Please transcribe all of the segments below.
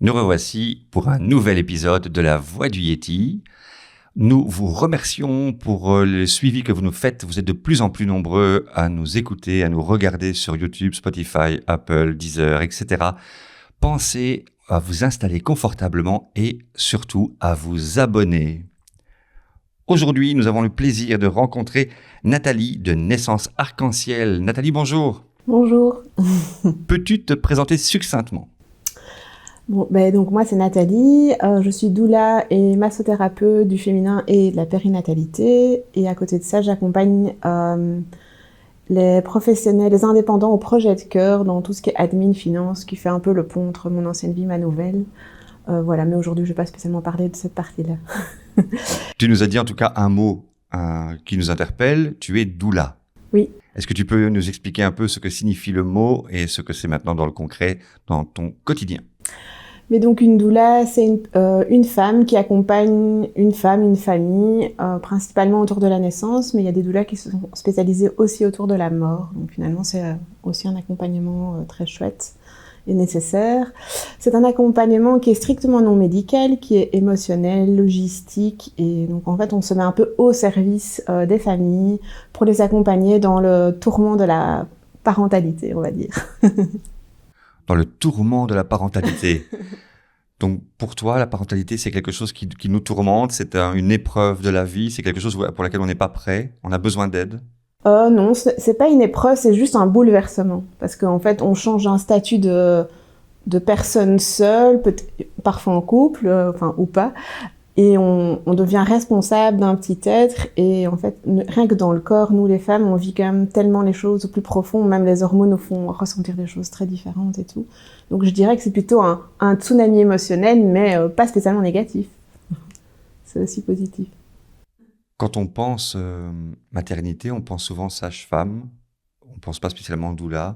Nous revoici pour un nouvel épisode de La Voix du Yéti. Nous vous remercions pour le suivi que vous nous faites. Vous êtes de plus en plus nombreux à nous écouter, à nous regarder sur YouTube, Spotify, Apple, Deezer, etc. Pensez à vous installer confortablement et surtout à vous abonner. Aujourd'hui, nous avons le plaisir de rencontrer Nathalie de Naissance Arc-en-Ciel. Nathalie, bonjour. Bonjour. Peux-tu te présenter succinctement ? Donc moi c'est Nathalie, je suis doula et massothérapeute du féminin et de la périnatalité, et à côté de ça j'accompagne les professionnels, les indépendants au projet de cœur dans tout ce qui est admin, finance, qui fait un peu le pont entre mon ancienne vie et ma nouvelle. Mais aujourd'hui je ne vais pas spécialement parler de cette partie-là. Tu nous as dit en tout cas un mot qui nous interpelle, tu es doula. Oui. Est-ce que tu peux nous expliquer un peu ce que signifie le mot et ce que c'est maintenant dans le concret, dans ton quotidien ? Mais donc une doula, c'est une femme qui accompagne une femme, une famille, principalement autour de la naissance, mais il y a des doulas qui sont spécialisées aussi autour de la mort. Donc finalement, c'est aussi un accompagnement très chouette et nécessaire. C'est un accompagnement qui est strictement non médical, qui est émotionnel, logistique, et donc en fait, on se met un peu au service des familles pour les accompagner dans le tourment de la parentalité, on va dire. Dans le tourment de la parentalité. Donc, pour toi, la parentalité, c'est quelque chose qui nous tourmente, c'est une épreuve de la vie, c'est quelque chose pour laquelle on n'est pas prêt, on a besoin d'aide. Non, c'est pas une épreuve, c'est juste un bouleversement. Parce qu'en fait, on change un statut de personne seule, parfois en couple, ou pas, et on devient responsable d'un petit être, et en fait, rien que dans le corps, nous les femmes, on vit quand même tellement les choses au plus profond, même les hormones nous font ressentir des choses très différentes et tout. Donc je dirais que c'est plutôt un tsunami émotionnel, mais pas spécialement négatif. C'est aussi positif. Quand on pense maternité, on pense souvent sage-femme, on pense pas spécialement doula.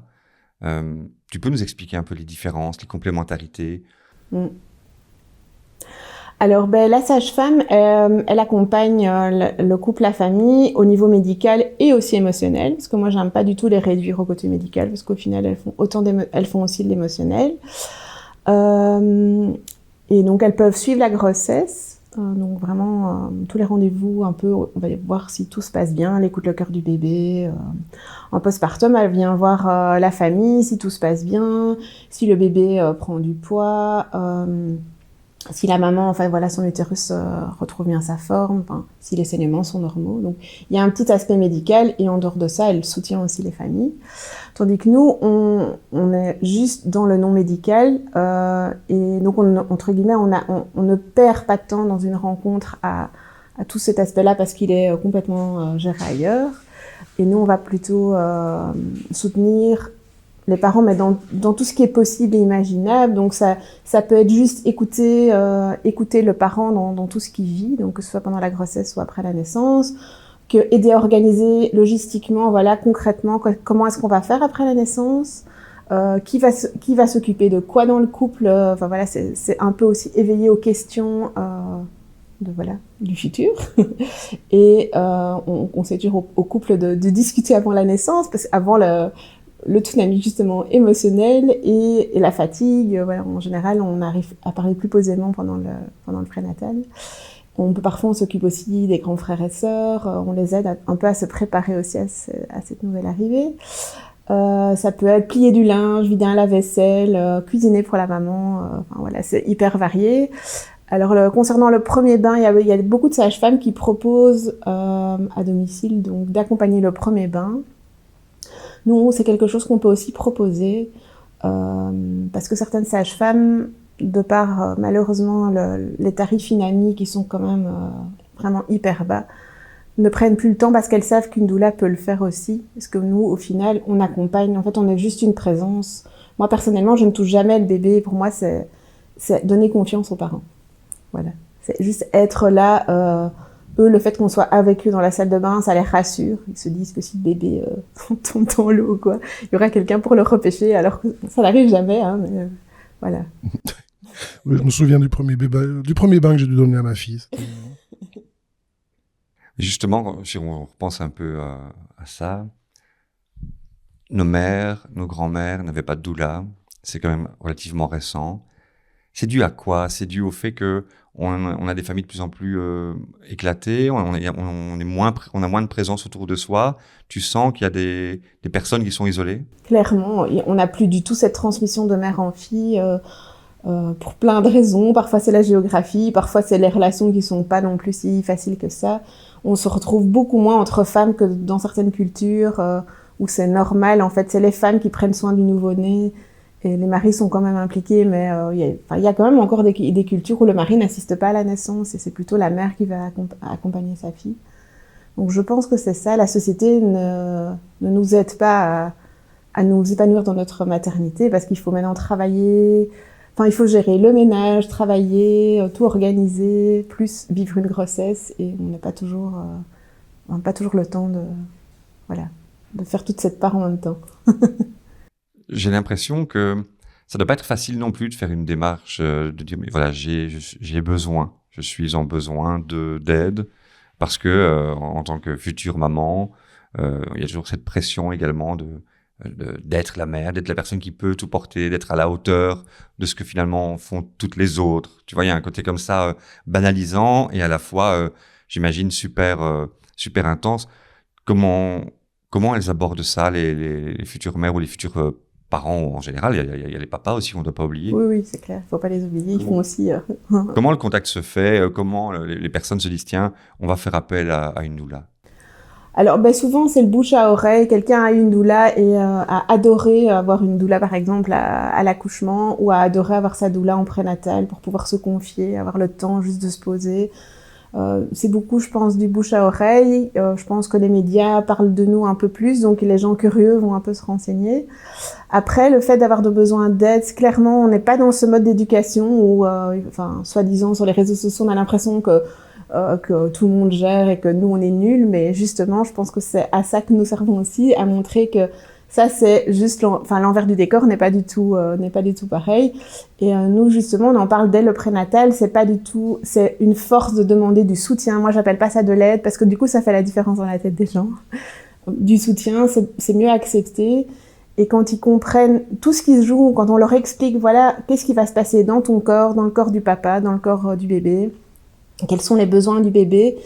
Tu peux nous expliquer un peu les différences, les complémentarités ? Alors, la sage-femme, elle accompagne le couple, la famille, au niveau médical et aussi émotionnel, parce que moi, j'aime pas du tout les réduire au côté médical, parce qu'au final, elles font aussi de l'émotionnel. Et donc, elles peuvent suivre la grossesse, donc vraiment tous les rendez-vous, un peu, on va voir si tout se passe bien, elle écoute le cœur du bébé. En postpartum, elle vient voir la famille, si tout se passe bien, si le bébé prend du poids. Si la maman, son utérus retrouve bien sa forme, si les saignements sont normaux. Donc, il y a un petit aspect médical, et en dehors de ça, elle soutient aussi les familles. Tandis que nous, on est juste dans le non médical, et donc, entre guillemets, on ne perd pas de temps dans une rencontre à tout cet aspect-là, parce qu'il est complètement géré ailleurs. Et nous, on va plutôt soutenir les parents, mais dans tout ce qui est possible et imaginable. Donc ça peut être juste écouter le parent dans tout ce qu'il vit, donc que ce soit pendant la grossesse ou après la naissance, aider à organiser logistiquement, concrètement, comment est-ce qu'on va faire après la naissance, qui va s'occuper de quoi dans le couple. C'est un peu aussi éveiller aux questions du futur. Et on sait toujours au couple de discuter avant la naissance, parce qu'avant le tsunami justement émotionnel et la fatigue, en général on arrive à parler plus posément pendant le prénatal. On s'occupe aussi des grands frères et sœurs, on les aide un peu à se préparer aussi à cette nouvelle arrivée. Ça peut être plier du linge, vider un lave-vaisselle, cuisiner pour la maman, c'est hyper varié. Alors concernant le premier bain, il y a beaucoup de sages-femmes qui proposent à domicile donc d'accompagner le premier bain. Nous, c'est quelque chose qu'on peut aussi proposer, parce que certaines sages-femmes, de par malheureusement les tarifs inami qui sont quand même vraiment hyper bas, ne prennent plus le temps parce qu'elles savent qu'une doula peut le faire aussi. Parce que nous, au final, on accompagne, en fait, on est juste une présence. Moi, personnellement, je ne touche jamais le bébé. Pour moi, c'est donner confiance aux parents. Voilà. C'est juste être là. Eux, le fait qu'on soit avec eux dans la salle de bain, ça les rassure. Ils se disent que si le bébé tombe dans l'eau, il y aura quelqu'un pour le repêcher, alors que ça n'arrive jamais, mais voilà. Oui, je me souviens du premier bain que j'ai dû donner à ma fille. Justement, si on repense un peu à ça, nos mères, nos grands-mères n'avaient pas de doula. C'est quand même relativement récent. C'est dû à quoi? C'est dû au fait que on a des familles de plus en plus éclatées, on est on a moins de présence autour de soi. Tu sens qu'il y a des personnes qui sont isolées? Clairement, on n'a plus du tout cette transmission de mère en fille pour plein de raisons. Parfois c'est la géographie, parfois c'est les relations qui sont pas non plus si faciles que ça. On se retrouve beaucoup moins entre femmes que dans certaines cultures où c'est normal. En fait, c'est les femmes qui prennent soin du nouveau-né. Et les maris sont quand même impliqués, mais il y a quand même encore des cultures où le mari n'assiste pas à la naissance et c'est plutôt la mère qui va accompagner sa fille. Donc je pense que c'est ça, la société ne nous aide pas à nous épanouir dans notre maternité parce qu'il faut maintenant travailler, il faut gérer le ménage, travailler, tout organiser, plus vivre une grossesse et on n'a pas toujours le temps de faire toute cette part en même temps. J'ai l'impression que ça doit pas être facile non plus de faire une démarche, de dire, mais voilà, j'ai besoin, je suis en besoin d'aide, parce que en tant que future maman, il y a toujours cette pression également d'être la mère, d'être la personne qui peut tout porter, d'être à la hauteur de ce que finalement font toutes les autres. Tu vois, il y a un côté comme ça banalisant et à la fois, j'imagine, super intense. Comment elles abordent ça, les futures mères ou les futurs parents en général? Il y a les papas aussi qu'on ne doit pas oublier. Oui, c'est clair. Il ne faut pas les oublier. Ils font aussi... Comment le contact se fait? Comment les personnes se disent, tiens, on va faire appel à une doula? Alors, souvent, c'est le bouche à oreille. Quelqu'un a une doula et a adoré avoir une doula, par exemple, à l'accouchement, ou a adoré avoir sa doula en prénatal pour pouvoir se confier, avoir le temps juste de se poser. C'est beaucoup, je pense, du bouche à oreille. Je pense que les médias parlent de nous un peu plus, donc les gens curieux vont un peu se renseigner. Après, le fait d'avoir de besoin d'aide, clairement, on n'est pas dans ce mode d'éducation où, soi-disant, sur les réseaux sociaux, on a l'impression que tout le monde gère et que nous, on est nuls. Mais justement, je pense que c'est à ça que nous servons aussi, à montrer que ça, c'est juste l'envers du décor n'est pas du tout pareil. Et nous, justement, on en parle dès le prénatal. C'est une force de demander du soutien. Moi, j'appelle pas ça de l'aide parce que du coup, ça fait la différence dans la tête des gens. Du soutien, c'est mieux accepté. Et quand ils comprennent tout ce qui se joue, quand on leur explique, voilà, qu'est-ce qui va se passer dans ton corps, dans le corps du papa, dans le corps du bébé, quels sont les besoins du bébé.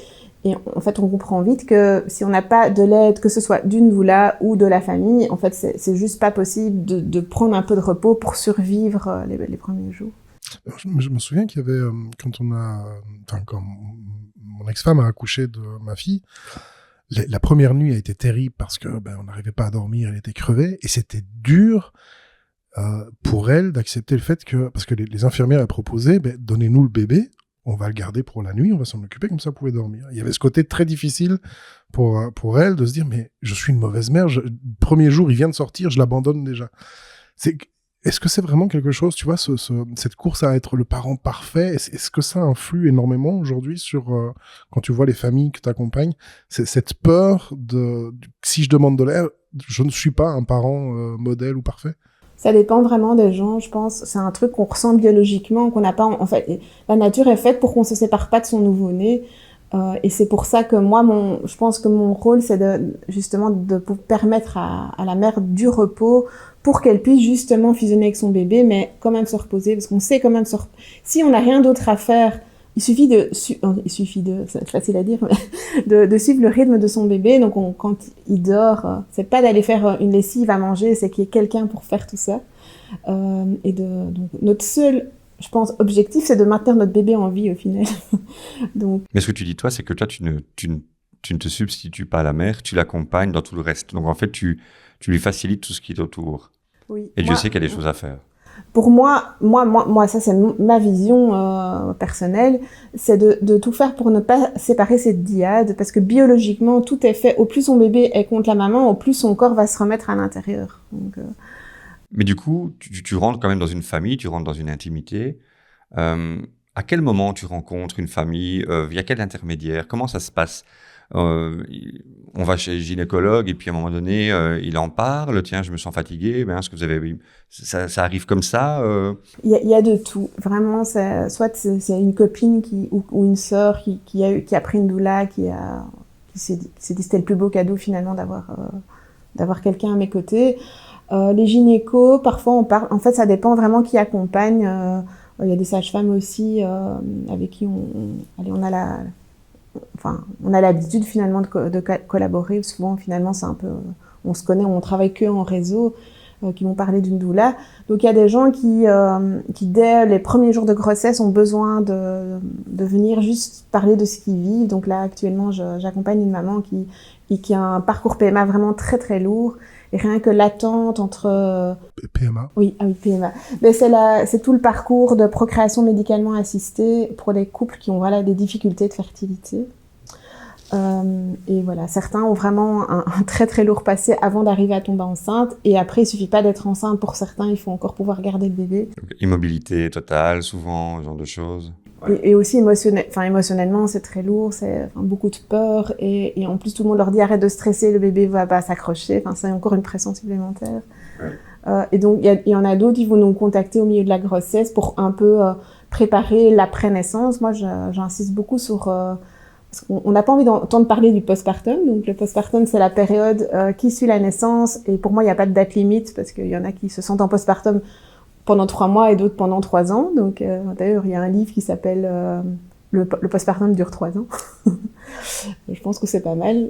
Et en fait, on comprend vite que si on n'a pas de l'aide, que ce soit d'une doula ou de la famille, en fait, c'est juste pas possible de prendre un peu de repos pour survivre les premiers jours. Je me souviens qu'il y avait, quand mon ex-femme a accouché de ma fille, la première nuit a été terrible parce que on n'arrivait pas à dormir, elle était crevée, et c'était dur pour elle d'accepter le fait que, parce que les infirmières a proposé, donnez-nous le bébé, on va le garder pour la nuit, on va s'en occuper, comme ça vous pouvez dormir. Il y avait ce côté très difficile pour elle de se dire, mais je suis une mauvaise mère, le premier jour il vient de sortir, je l'abandonne déjà. Est-ce que c'est vraiment quelque chose, tu vois, cette course à être le parent parfait, est-ce que ça influe énormément aujourd'hui sur, quand tu vois les familles que tu accompagnes, cette peur si je demande de l'aide, je ne suis pas un parent modèle ou parfait? Ça dépend vraiment des gens, je pense. C'est un truc qu'on ressent biologiquement, qu'on n'a pas... En fait, la nature est faite pour qu'on se sépare pas de son nouveau-né. Et c'est pour ça que moi, je pense que mon rôle, c'est justement de permettre à la mère du repos pour qu'elle puisse justement fusionner avec son bébé, mais quand même se reposer, parce qu'on sait quand même si on n'a rien d'autre à faire, il suffit de, c'est facile à dire, mais de suivre le rythme de son bébé. Donc quand il dort, c'est pas d'aller faire une lessive à manger, c'est qu'il y ait quelqu'un pour faire tout ça. Donc notre seul, je pense, objectif, c'est de maintenir notre bébé en vie au final. Donc. Mais ce que tu dis toi, c'est que toi, tu ne te substitues pas à la mère, tu l'accompagnes dans tout le reste. Donc en fait, tu lui facilites tout ce qui est autour. Oui. Et Dieu sait qu'il y a des choses à faire. Pour moi, ça c'est ma vision personnelle, c'est de tout faire pour ne pas séparer cette dyade, parce que biologiquement tout est fait. Au plus son bébé est contre la maman, au plus son corps va se remettre à l'intérieur. Donc, Mais du coup, tu rentres quand même dans une famille, tu rentres dans une intimité. À quel moment tu rencontres une famille, via quel intermédiaire? Comment ça se passe? On va chez le gynécologue et puis à un moment donné, il en parle. Tiens, je me sens fatiguée. Est-ce que vous avez ça arrive comme ça? Il y a de tout. Vraiment, soit c'est une copine ou une sœur qui a pris une doula, qui s'est dit c'était le plus beau cadeau finalement d'avoir quelqu'un à mes côtés. Les gynécos, parfois on parle. En fait, ça dépend vraiment qui accompagne. Il y a des sages-femmes aussi avec qui on a l'habitude finalement de collaborer. Souvent, finalement, c'est un peu, on se connaît, on travaille que en réseau, qui m'ont parlé d'une doula. Donc, il y a des gens qui dès les premiers jours de grossesse, ont besoin de venir juste parler de ce qu'ils vivent. Donc là, actuellement, j'accompagne une maman qui a un parcours PMA vraiment très, très lourd. Et rien que l'attente entre... PMA. Oui, PMA. Mais c'est tout le parcours de procréation médicalement assistée pour des couples qui ont des difficultés de fertilité. Et voilà, certains ont vraiment un très très lourd passé avant d'arriver à tomber enceinte. Et après, il suffit pas d'être enceinte. Pour certains, il faut encore pouvoir garder le bébé. Donc, immobilité totale, souvent, ce genre de choses. Et aussi émotionnellement, c'est très lourd, c'est beaucoup de peur. Et en plus, tout le monde leur dit arrête de stresser, le bébé va pas s'accrocher. C'est encore une pression supplémentaire. Ouais. Et donc, il y en a d'autres qui vont nous contacter au milieu de la grossesse pour un peu préparer l'après-naissance. Moi, j'insiste beaucoup sur... parce qu'on n'a pas envie d'entendre parler du postpartum. Donc, le postpartum, c'est la période qui suit la naissance. Et pour moi, il n'y a pas de date limite parce qu'il y en a qui se sentent en postpartum pendant 3 mois et d'autres pendant 3 ans. Donc, d'ailleurs, il y a un livre qui s'appelle le postpartum dure 3 ans. Je pense que c'est pas mal.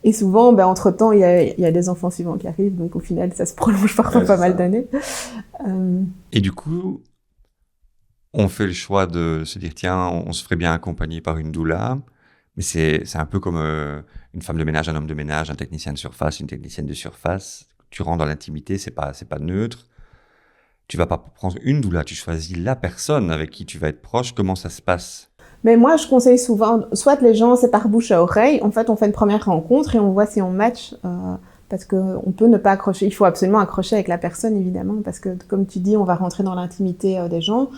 Et souvent, entre-temps, il y a des enfants suivants qui arrivent. Donc, au final, ça se prolonge parfois pas mal d'années. Et du coup, on fait le choix de se dire, tiens, on se ferait bien accompagner par une doula. Mais c'est un peu comme une femme de ménage, un homme de ménage, un technicien de surface, une technicienne de surface. Tu rentres dans l'intimité, c'est pas neutre. Tu vas pas prendre une doula, tu choisis la personne avec qui tu vas être proche. Comment ça se passe? Mais moi, je conseille souvent, soit les gens, c'est par bouche à oreille. En fait, on fait une première rencontre et on voit si on match, parce qu'on peut ne pas accrocher. Il faut absolument accrocher avec la personne, évidemment, parce que, comme tu dis, on va rentrer dans l'intimité des gens.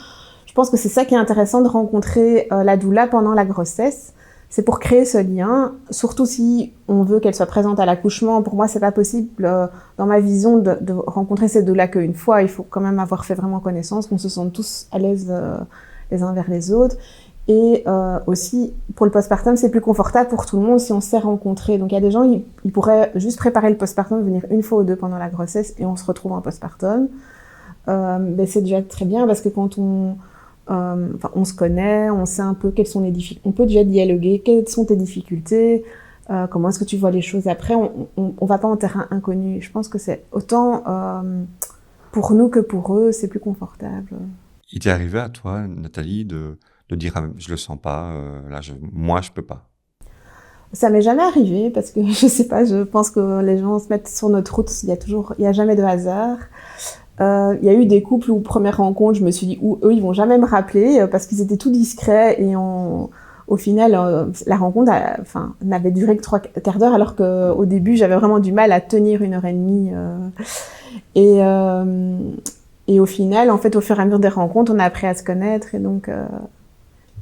Je pense que c'est ça qui est intéressant de rencontrer la doula pendant la grossesse. C'est pour créer ce lien, surtout si on veut qu'elle soit présente à l'accouchement. Pour moi, c'est pas possible, dans ma vision, de rencontrer cette doula qu'une fois. Il faut quand même avoir fait vraiment connaissance, qu'on se sente tous à l'aise les uns vers les autres. Et aussi, pour le postpartum, c'est plus confortable pour tout le monde si on s'est rencontrés. Donc, il y a des gens, ils pourraient juste préparer le postpartum, venir 1 fois ou 2 pendant la grossesse, et on se retrouve en postpartum. Mais c'est déjà très bien, parce que quand on se connaît, on sait un peu quelles sont les difficultés. On peut déjà dialoguer, quelles sont tes difficultés, comment est-ce que tu vois les choses après. On va pas en terrain inconnu. Je pense que c'est autant pour nous que pour eux, c'est plus confortable. Il t'est arrivé à toi, Nathalie, de dire je le sens pas, moi je peux pas? Ça m'est jamais arrivé parce que je sais pas, je pense que les gens se mettent sur notre route, il y a jamais de hasard. Il y a eu des couples où, première rencontre, je me suis dit, eux, ils vont jamais me rappeler parce qu'ils étaient tout discrets et au final, la rencontre n'avait duré que 3 quarts d'heure alors qu'au début, j'avais vraiment du mal à tenir 1h30. Et au final, en fait, au fur et à mesure des rencontres, on a appris à se connaître et donc,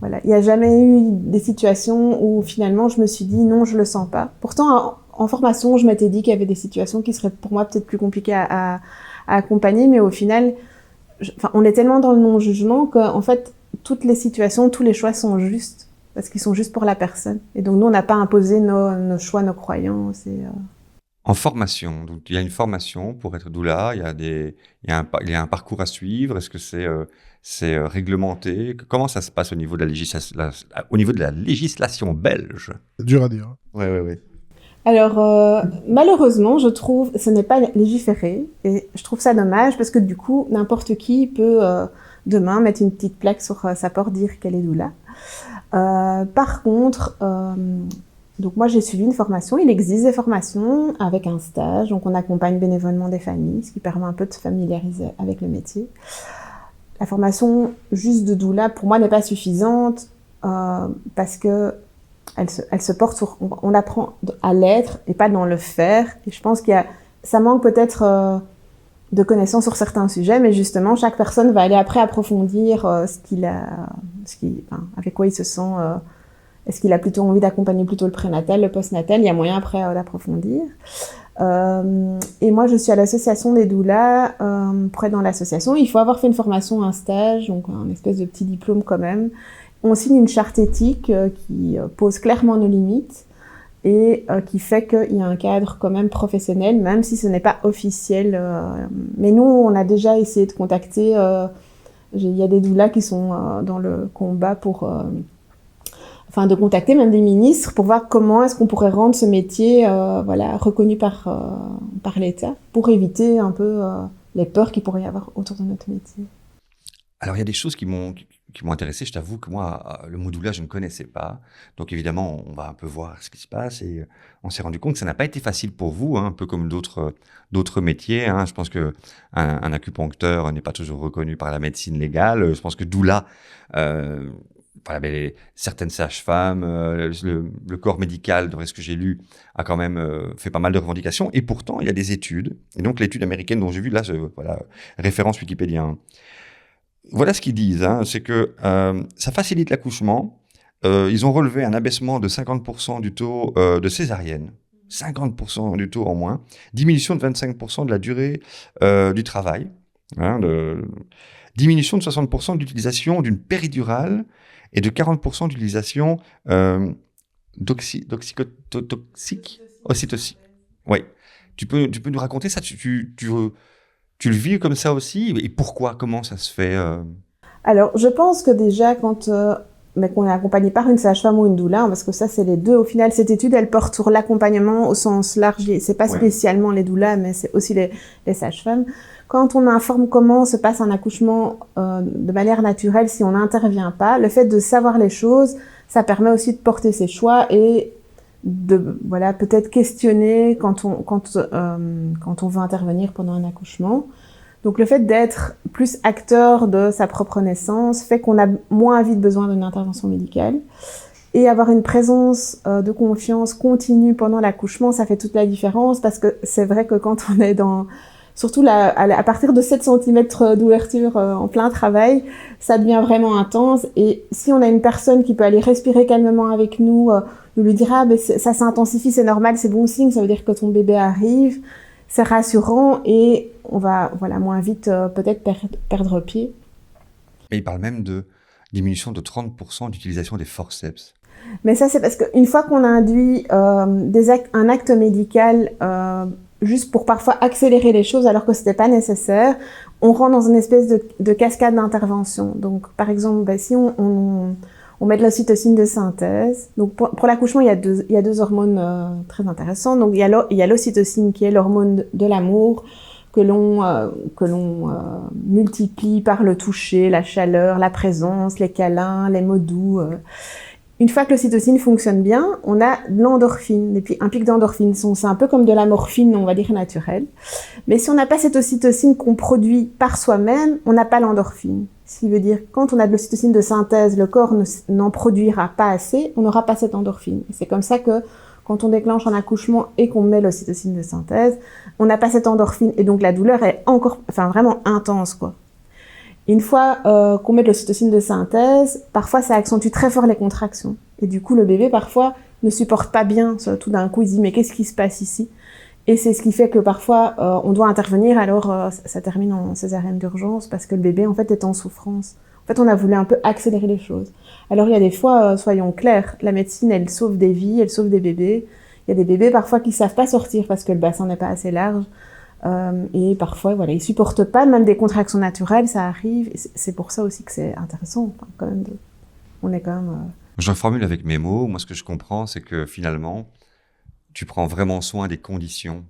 voilà. Il n'y a jamais eu des situations où finalement, je me suis dit, non, je le sens pas. Pourtant, en formation, je m'étais dit qu'il y avait des situations qui seraient pour moi peut-être plus compliquées à accompagner, mais au final, on est tellement dans le non-jugement qu'en fait, toutes les situations, tous les choix sont justes, parce qu'ils sont justes pour la personne. Et donc, nous, on n'a pas imposé nos choix, nos croyances. En formation, donc il y a une formation pour être doula, il y a un parcours à suivre. Est-ce que c'est réglementé? Comment ça se passe au niveau de la législation belge? C'est dur à dire. Oui. Alors, malheureusement, je trouve, ce n'est pas légiféré, et je trouve ça dommage, parce que du coup, n'importe qui peut demain mettre une petite plaque sur sa porte, dire qu'elle est doula. Par contre, donc moi j'ai suivi une formation, il existe des formations avec un stage, donc on accompagne bénévolement des familles, ce qui permet un peu de se familiariser avec le métier. La formation juste de doula, pour moi, n'est pas suffisante, parce que elle se porte sur... On apprend à l'être et pas dans le faire. Et je pense ça manque peut-être de connaissances sur certains sujets, mais justement, chaque personne va aller après approfondir avec quoi il se sent. Est-ce qu'il a plutôt envie d'accompagner plutôt le prénatal, le postnatal? Il y a moyen après d'approfondir. Et moi, je suis à l'association des doulas. Pour être dans l'association, il faut avoir fait une formation, un stage, donc un espèce de petit diplôme quand même. On signe une charte éthique qui pose clairement nos limites et qui fait qu'il y a un cadre quand même professionnel, même si ce n'est pas officiel. Mais nous, on a déjà essayé de contacter Il y a des doulas qui sont dans le combat pour de contacter même des ministres pour voir comment est-ce qu'on pourrait rendre ce métier reconnu par l'État pour éviter un peu les peurs qu'il pourrait y avoir autour de notre métier. Alors, il y a des choses qui m'ont intéressé. Je t'avoue que moi, le mot doula, je ne connaissais pas. Donc, évidemment, on va un peu voir ce qui se passe. Et on s'est rendu compte que ça n'a pas été facile pour vous, un peu comme d'autres métiers. Je pense qu'un acupuncteur n'est pas toujours reconnu par la médecine légale. Je pense que doula, certaines sages-femmes, le corps médical, d'après ce que j'ai lu, a quand même fait pas mal de revendications. Et pourtant, il y a des études. Et donc, l'étude américaine dont j'ai vu, là, référence Wikipédia, voilà ce qu'ils disent, c'est que ça facilite l'accouchement. Ils ont relevé un abaissement de 50% du taux de césarienne, 50% du taux en moins, diminution de 25% de la durée du travail, diminution de 60% d'utilisation d'une péridurale et de 40% d'utilisation d'oxytocine. Oui. Tu peux nous raconter ça? Tu le vis comme ça aussi? Et pourquoi? Comment ça se fait? Alors, je pense que déjà, mais qu'on est accompagné par une sage-femme ou une doula, parce que ça, c'est les deux. Au final, cette étude, elle porte sur l'accompagnement au sens large. C'est pas spécialement les doulas, mais c'est aussi les sages-femmes. Quand on informe comment se passe un accouchement de manière naturelle, si on n'intervient pas, le fait de savoir les choses, ça permet aussi de porter ses choix et de peut-être questionner quand on veut intervenir pendant un accouchement. Donc le fait d'être plus acteur de sa propre naissance fait qu'on a moins vite besoin d'une intervention médicale. Et avoir une présence de confiance continue pendant l'accouchement, ça fait toute la différence, parce que c'est vrai que quand on est surtout à partir de 7 cm d'ouverture en plein travail, ça devient vraiment intense. Et si on a une personne qui peut aller respirer calmement avec nous, nous lui dire « Ah, ben ça s'intensifie, c'est normal, c'est bon signe, ça veut dire que ton bébé arrive », c'est rassurant et on va moins vite peut-être perdre pied. Et il parle même de diminution de 30% d'utilisation des forceps. Mais ça, c'est parce qu'une fois qu'on a induit un acte médical juste pour parfois accélérer les choses alors que c'était pas nécessaire, on rentre dans une espèce de cascade d'intervention. Donc, par exemple, si on met de l'ocytocine de synthèse. Donc, pour l'accouchement, il y a deux hormones très intéressantes. Donc, il y a l'ocytocine qui est l'hormone de l'amour que l'on multiplie par le toucher, la chaleur, la présence, les câlins, les mots doux. Une fois que l'ocytocine fonctionne bien, on a de l'endorphine, et puis un pic d'endorphine. C'est un peu comme de la morphine, on va dire, naturelle. Mais si on n'a pas cette ocytocine qu'on produit par soi-même, on n'a pas l'endorphine. Ce qui veut dire, quand on a de l'ocytocine de synthèse, le corps n'en produira pas assez, on n'aura pas cette endorphine. Et c'est comme ça que, quand on déclenche un accouchement et qu'on met l'ocytocine de synthèse, on n'a pas cette endorphine. Et donc la douleur est vraiment intense, quoi. Une fois qu'on met de l'ocytocine de synthèse, parfois ça accentue très fort les contractions. Et du coup, le bébé, parfois, ne supporte pas bien. Tout d'un coup, il se dit « mais qu'est-ce qui se passe ici ?» Et c'est ce qui fait que parfois, on doit intervenir, alors ça termine en césarienne d'urgence, parce que le bébé, en fait, est en souffrance. En fait, on a voulu un peu accélérer les choses. Alors, il y a des fois, soyons clairs, la médecine, elle sauve des vies, elle sauve des bébés. Il y a des bébés, parfois, qui savent pas sortir parce que le bassin n'est pas assez large. Et parfois, ils supportent pas même des contractions naturelles, ça arrive. Et c'est pour ça aussi que c'est intéressant, quand même. On est quand même... Je reformule avec mes mots. Moi, ce que je comprends, c'est que finalement, tu prends vraiment soin des conditions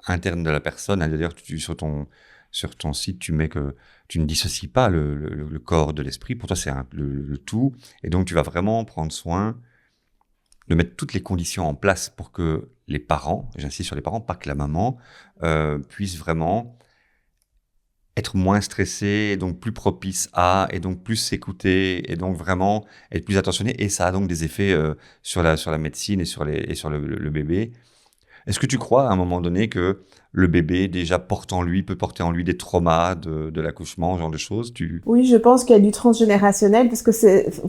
internes de la personne. D'ailleurs, sur ton site, tu mets que tu ne dissocies pas le corps de l'esprit. Pour toi, c'est le tout. Et donc, tu vas vraiment prendre soin de mettre toutes les conditions en place pour que les parents, et j'insiste sur les parents, pas que la maman, puissent vraiment être moins stressés, et donc plus propices et donc plus s'écouter, et donc vraiment être plus attentionnés. Et ça a donc des effets sur la médecine et sur le bébé. Est-ce que tu crois à un moment donné que le bébé déjà peut porter en lui des traumas de l'accouchement, ce genre de choses? Oui, je pense qu'il y a du transgénérationnel, parce que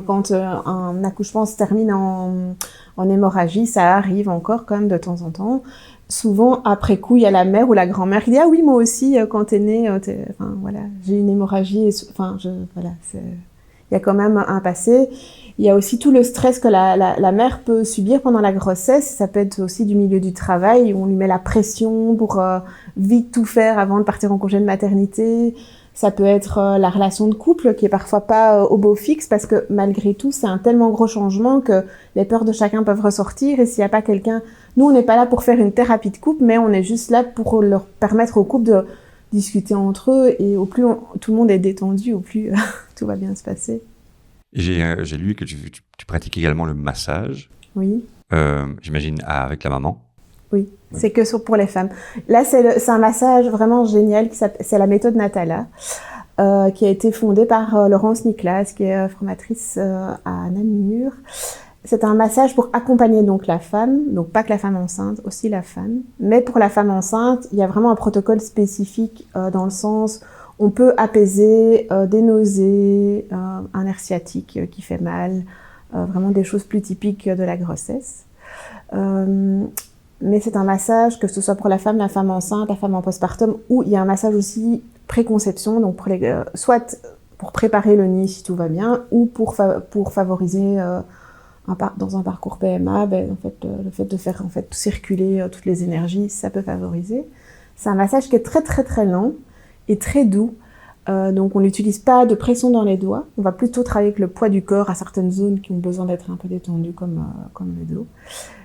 quand un accouchement se termine en hémorragie, ça arrive encore quand même de temps en temps. Souvent, après coup, il y a la mère ou la grand-mère qui dit « Ah oui, moi aussi, quand t'es née, j'ai une hémorragie. » il y a quand même un passé. Il y a aussi tout le stress que la mère peut subir pendant la grossesse. Ça peut être aussi du milieu du travail, où on lui met la pression pour vite tout faire avant de partir en congé de maternité. Ça peut être la relation de couple qui est parfois pas au beau fixe parce que malgré tout, c'est un tellement gros changement que les peurs de chacun peuvent ressortir et s'il n'y a pas quelqu'un... Nous, on n'est pas là pour faire une thérapie de couple, mais on est juste là pour leur permettre au couple de discuter entre eux et au plus tout le monde est détendu, au plus tout va bien se passer. J'ai lu que tu pratiques également le massage. Oui. J'imagine avec la maman. Oui, c'est que pour les femmes. Là, c'est un massage vraiment génial, c'est la méthode Natala, qui a été fondée par Laurence Niklas, qui est formatrice à Namur. C'est un massage pour accompagner donc la femme, donc pas que la femme enceinte, aussi la femme. Mais pour la femme enceinte, il y a vraiment un protocole spécifique dans le sens, on peut apaiser des nausées, un nerf sciatique qui fait mal, vraiment des choses plus typiques de la grossesse. Mais c'est un massage, que ce soit pour la femme enceinte, la femme en postpartum, ou il y a un massage aussi préconception, donc pour soit pour préparer le nid si tout va bien, ou pour favoriser dans un parcours PMA, en fait, le fait de faire en fait circuler toutes les énergies, ça peut favoriser. C'est un massage qui est très très très lent et très doux. Donc on n'utilise pas de pression dans les doigts, on va plutôt travailler avec le poids du corps à certaines zones qui ont besoin d'être un peu détendues comme le dos.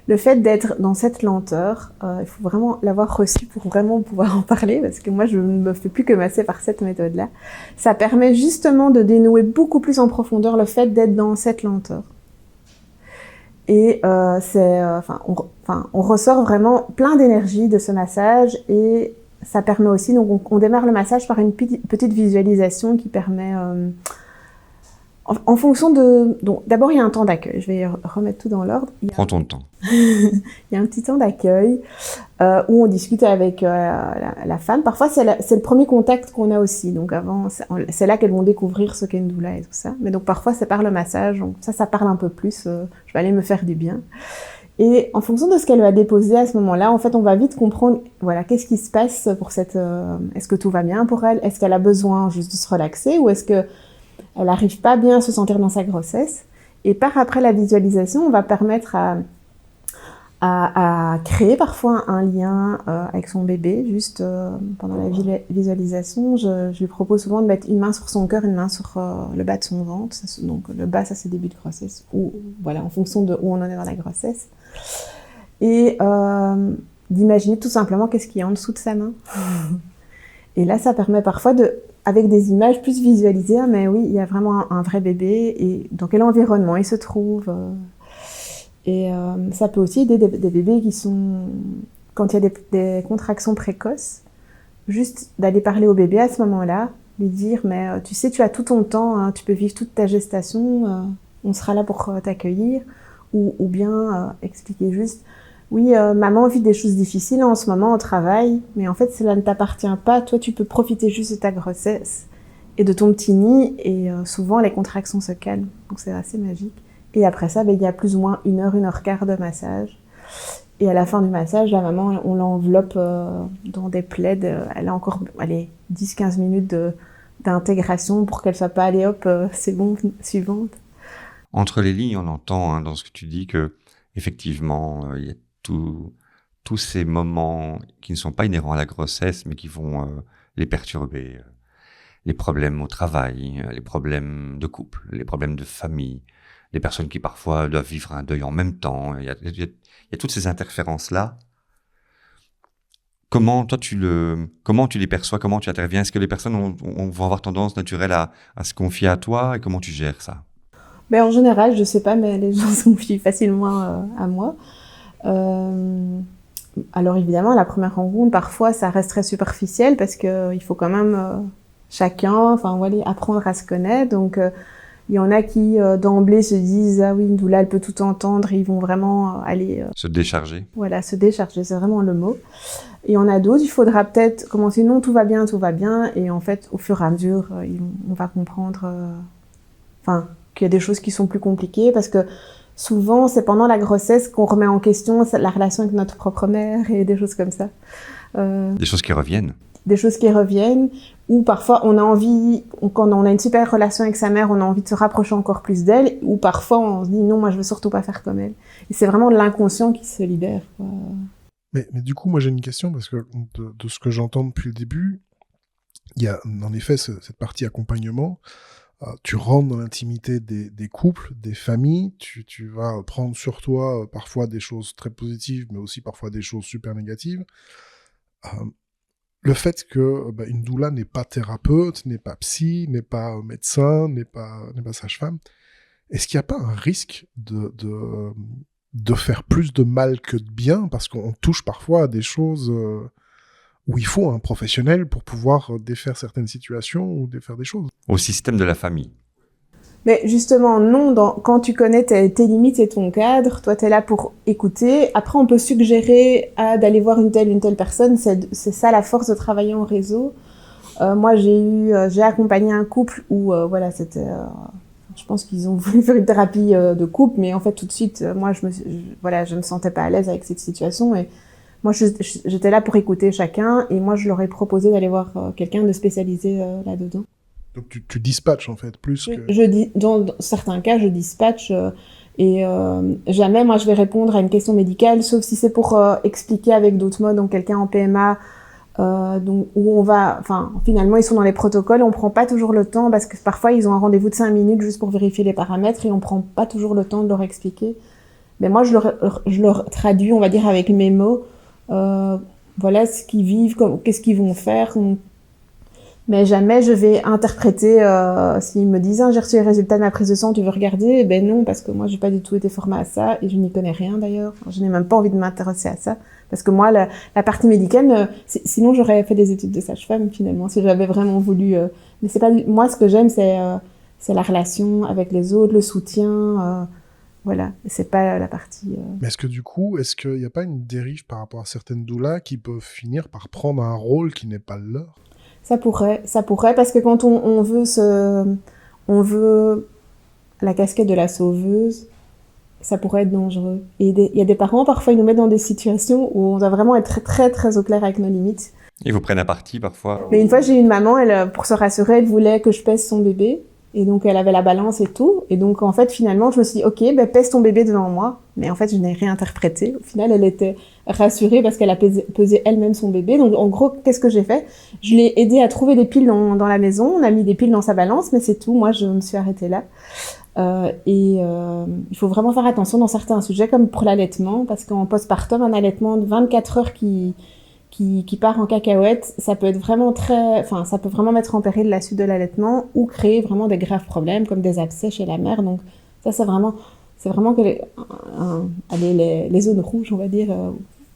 Le fait d'être dans cette lenteur, il faut vraiment l'avoir reçu pour vraiment pouvoir en parler, parce que moi je ne me fais plus que masser par cette méthode-là. Ça permet justement de dénouer beaucoup plus en profondeur le fait d'être dans cette lenteur. Et on ressort vraiment plein d'énergie de ce massage et ça permet aussi, donc on démarre le massage par une petite visualisation qui permet, en fonction de... Donc d'abord il y a un temps d'accueil, je vais remettre tout dans l'ordre. Prends ton temps. Il y a un petit temps d'accueil où on discute avec la femme. Parfois c'est le premier contact qu'on a aussi, donc avant c'est là qu'elles vont découvrir ce qu'est une doula et tout ça. Mais donc parfois c'est par le massage, donc ça parle un peu plus, je vais aller me faire du bien. Et en fonction de ce qu'elle va déposer à ce moment-là, en fait, on va vite comprendre, voilà, qu'est-ce qui se passe pour cette... est-ce que tout va bien pour elle? Est-ce qu'elle a besoin juste de se relaxer? Ou est-ce qu'elle n'arrive pas bien à se sentir dans sa grossesse? Et après la visualisation, on va permettre à créer parfois un lien avec son bébé. Juste pendant la visualisation, je lui propose souvent de mettre une main sur son cœur, une main sur le bas de son ventre. Donc le bas, ça c'est début de grossesse, ou voilà, en fonction de où on en est dans la grossesse. Et d'imaginer tout simplement qu'est-ce qu'il y a en dessous de sa main. Et là, ça permet parfois avec des images, plus visualiser, mais oui, il y a vraiment un vrai bébé, et dans quel environnement il se trouve. Et ça peut aussi aider des bébés qui sont, quand il y a des contractions précoces, juste d'aller parler au bébé à ce moment-là, lui dire, mais tu sais, tu as tout ton temps, hein, tu peux vivre toute ta gestation, on sera là pour t'accueillir, ou bien expliquer juste, oui, maman vit des choses difficiles en ce moment au travail, mais en fait, cela ne t'appartient pas, toi, tu peux profiter juste de ta grossesse et de ton petit nid, et souvent, les contractions se calment, donc c'est assez magique. Et après ça, il y a plus ou moins 1h de massage. Et à la fin du massage, la maman, on l'enveloppe dans des plaids. Elle a encore 10-15 minutes d'intégration pour qu'elle soit pas, allez hop, c'est bon, suivante. Entre les lignes, on entend dans ce que tu dis que effectivement, il y a tous ces moments qui ne sont pas inhérents à la grossesse, mais qui vont les perturber. Les problèmes au travail, les problèmes de couple, les problèmes de famille, les personnes qui parfois doivent vivre un deuil en même temps. Il y a toutes ces interférences-là. Comment tu les perçois? Comment tu interviens? Est-ce que les personnes vont avoir tendance naturelle à se confier à toi? Et comment tu gères ça? En général, je sais pas, mais les gens se confient facilement à moi. Alors évidemment, la première rencontre, parfois, ça reste très superficiel parce qu'il faut quand même chacun, apprendre à se connaître. Donc il y en a qui d'emblée se disent, ah oui, une doula, elle peut tout entendre, et ils vont vraiment aller... se décharger. Voilà, se décharger, c'est vraiment le mot. Et il y en a d'autres, il faudra peut-être commencer, non, tout va bien, et en fait, au fur et à mesure, on va comprendre qu'il y a des choses qui sont plus compliquées, parce que souvent, c'est pendant la grossesse qu'on remet en question la relation avec notre propre mère, et des choses comme ça. Des choses qui reviennent. Des choses qui reviennent, ou parfois on a envie, quand on a une super relation avec sa mère, on a envie de se rapprocher encore plus d'elle, ou parfois on se dit non, moi je veux surtout pas faire comme elle. Et c'est vraiment l'inconscient qui se libère, quoi. Mais du coup, moi j'ai une question, parce que de ce que j'entends depuis le début, il y a en effet cette partie accompagnement. Tu rentres dans l'intimité des couples, des familles, tu vas prendre sur toi parfois des choses très positives, mais aussi parfois des choses super négatives. Le fait que une doula n'est pas thérapeute, n'est pas psy, n'est pas médecin, n'est pas sage-femme, est-ce qu'il n'y a pas un risque de faire plus de mal que de bien, parce qu'on touche parfois à des choses où il faut un professionnel pour pouvoir défaire certaines situations ou défaire des choses. Au système de la famille. Mais justement, non, quand tu connais tes limites et ton cadre, toi, tu es là pour écouter. Après, on peut suggérer d'aller voir une telle personne. C'est ça la force de travailler en réseau. Moi, j'ai accompagné un couple où, voilà, c'était... je pense qu'ils ont voulu faire une thérapie de couple, mais en fait, tout de suite, moi, je me sentais pas à l'aise avec cette situation. Et moi, j'étais là pour écouter chacun. Et moi, je leur ai proposé d'aller voir quelqu'un de spécialisé là-dedans. Donc tu dispatches en fait plus que... Dans certains cas, je dispatche et jamais moi je vais répondre à une question médicale, sauf si c'est pour expliquer avec d'autres modes, donc quelqu'un en PMA, donc où on va, enfin finalement ils sont dans les protocoles, on prend pas toujours le temps parce que parfois ils ont un rendez-vous de 5 minutes juste pour vérifier les paramètres et on prend pas toujours le temps de leur expliquer. Mais moi je leur traduis, on va dire avec mes mots, voilà ce qu'ils vivent, qu'est-ce qu'ils vont faire. Mais jamais je vais interpréter, s'ils me disent j'ai reçu les résultats de ma prise de sang, tu veux regarder? Ben non, parce que moi j'ai pas du tout été formée à ça et je n'y connais rien d'ailleurs. Je n'ai même pas envie de m'intéresser à ça. Parce que moi, la partie médicale, sinon j'aurais fait des études de sage-femme finalement, si j'avais vraiment voulu. Mais c'est pas, moi ce que j'aime c'est la relation avec les autres, le soutien, voilà. C'est pas la partie... Mais est-ce que du coup, est-ce qu'il n'y a pas une dérive par rapport à certaines doulas qui peuvent finir par prendre un rôle qui n'est pas le leur? Ça pourrait, parce que quand on veut la casquette de la sauveuse, ça pourrait être dangereux. Et il y a des parents, parfois, ils nous mettent dans des situations où on doit vraiment être très, très, très au clair avec nos limites. Ils vous prennent à partie, parfois. Mais une fois, j'ai eu une maman, elle, pour se rassurer, elle voulait que je pèse son bébé. Et donc, elle avait la balance et tout. Et donc, en fait, finalement, je me suis dit, OK, pèse ton bébé devant moi. Mais en fait, je n'ai rien interprété. Au final, elle était rassurée parce qu'elle a pesé elle-même son bébé. Donc, en gros, qu'est-ce que j'ai fait? Je l'ai aidée à trouver des piles dans la maison. On a mis des piles dans sa balance, mais c'est tout. Moi, je me suis arrêtée là. Il faut vraiment faire attention dans certains sujets, comme pour l'allaitement, parce qu'en postpartum, un allaitement de 24 heures qui part en cacahuète, ça peut être vraiment ça peut vraiment mettre en péril la suite de l'allaitement ou créer vraiment des graves problèmes comme des abcès chez la mère. Donc ça, c'est vraiment que les zones rouges, on va dire,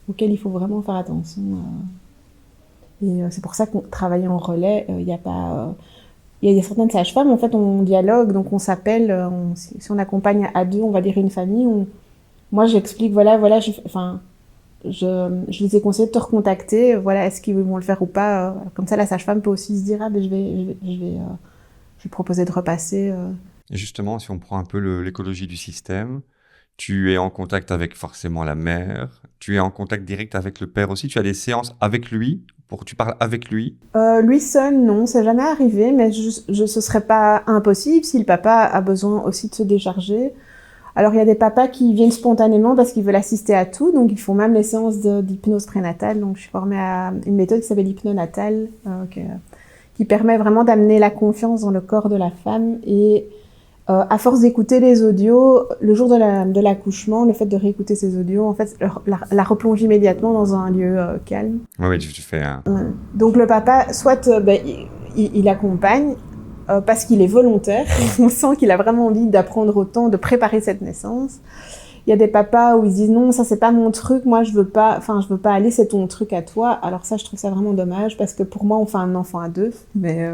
auxquelles il faut vraiment faire attention. Et c'est pour ça qu'on travaille en relais. Il y a certaines sages-femmes, en fait, on dialogue, donc on s'appelle. Si on accompagne à deux, on va dire une famille. Moi, j'explique, voilà, je les ai conseillé de te recontacter, voilà, est-ce qu'ils vont le faire ou pas, comme ça la sage-femme peut aussi se dire je vais proposer de repasser. Et justement, si on prend un peu l'écologie du système, tu es en contact avec forcément la mère, tu es en contact direct avec le père aussi, tu as des séances avec lui, tu parles avec lui? Lui seul, non, c'est jamais arrivé, mais ce serait pas impossible si le papa a besoin aussi de se décharger. Alors, il y a des papas qui viennent spontanément parce qu'ils veulent assister à tout. Donc, ils font même les séances d'hypnose prénatale. Donc, je suis formée à une méthode qui s'appelle l'hypnonatal, qui permet vraiment d'amener la confiance dans le corps de la femme. Et à force d'écouter les audios, le jour de l'accouchement, le fait de réécouter ces audios, en fait, la replonge immédiatement dans un lieu calme. Oui, tu fais un... Donc, le papa, soit il accompagne, parce qu'il est volontaire, on sent qu'il a vraiment envie d'apprendre autant, de préparer cette naissance. Il y a des papas où ils disent non, ça c'est pas mon truc, moi je veux pas aller, c'est ton truc à toi. Alors ça, je trouve ça vraiment dommage parce que pour moi, on fait un enfant à deux, mais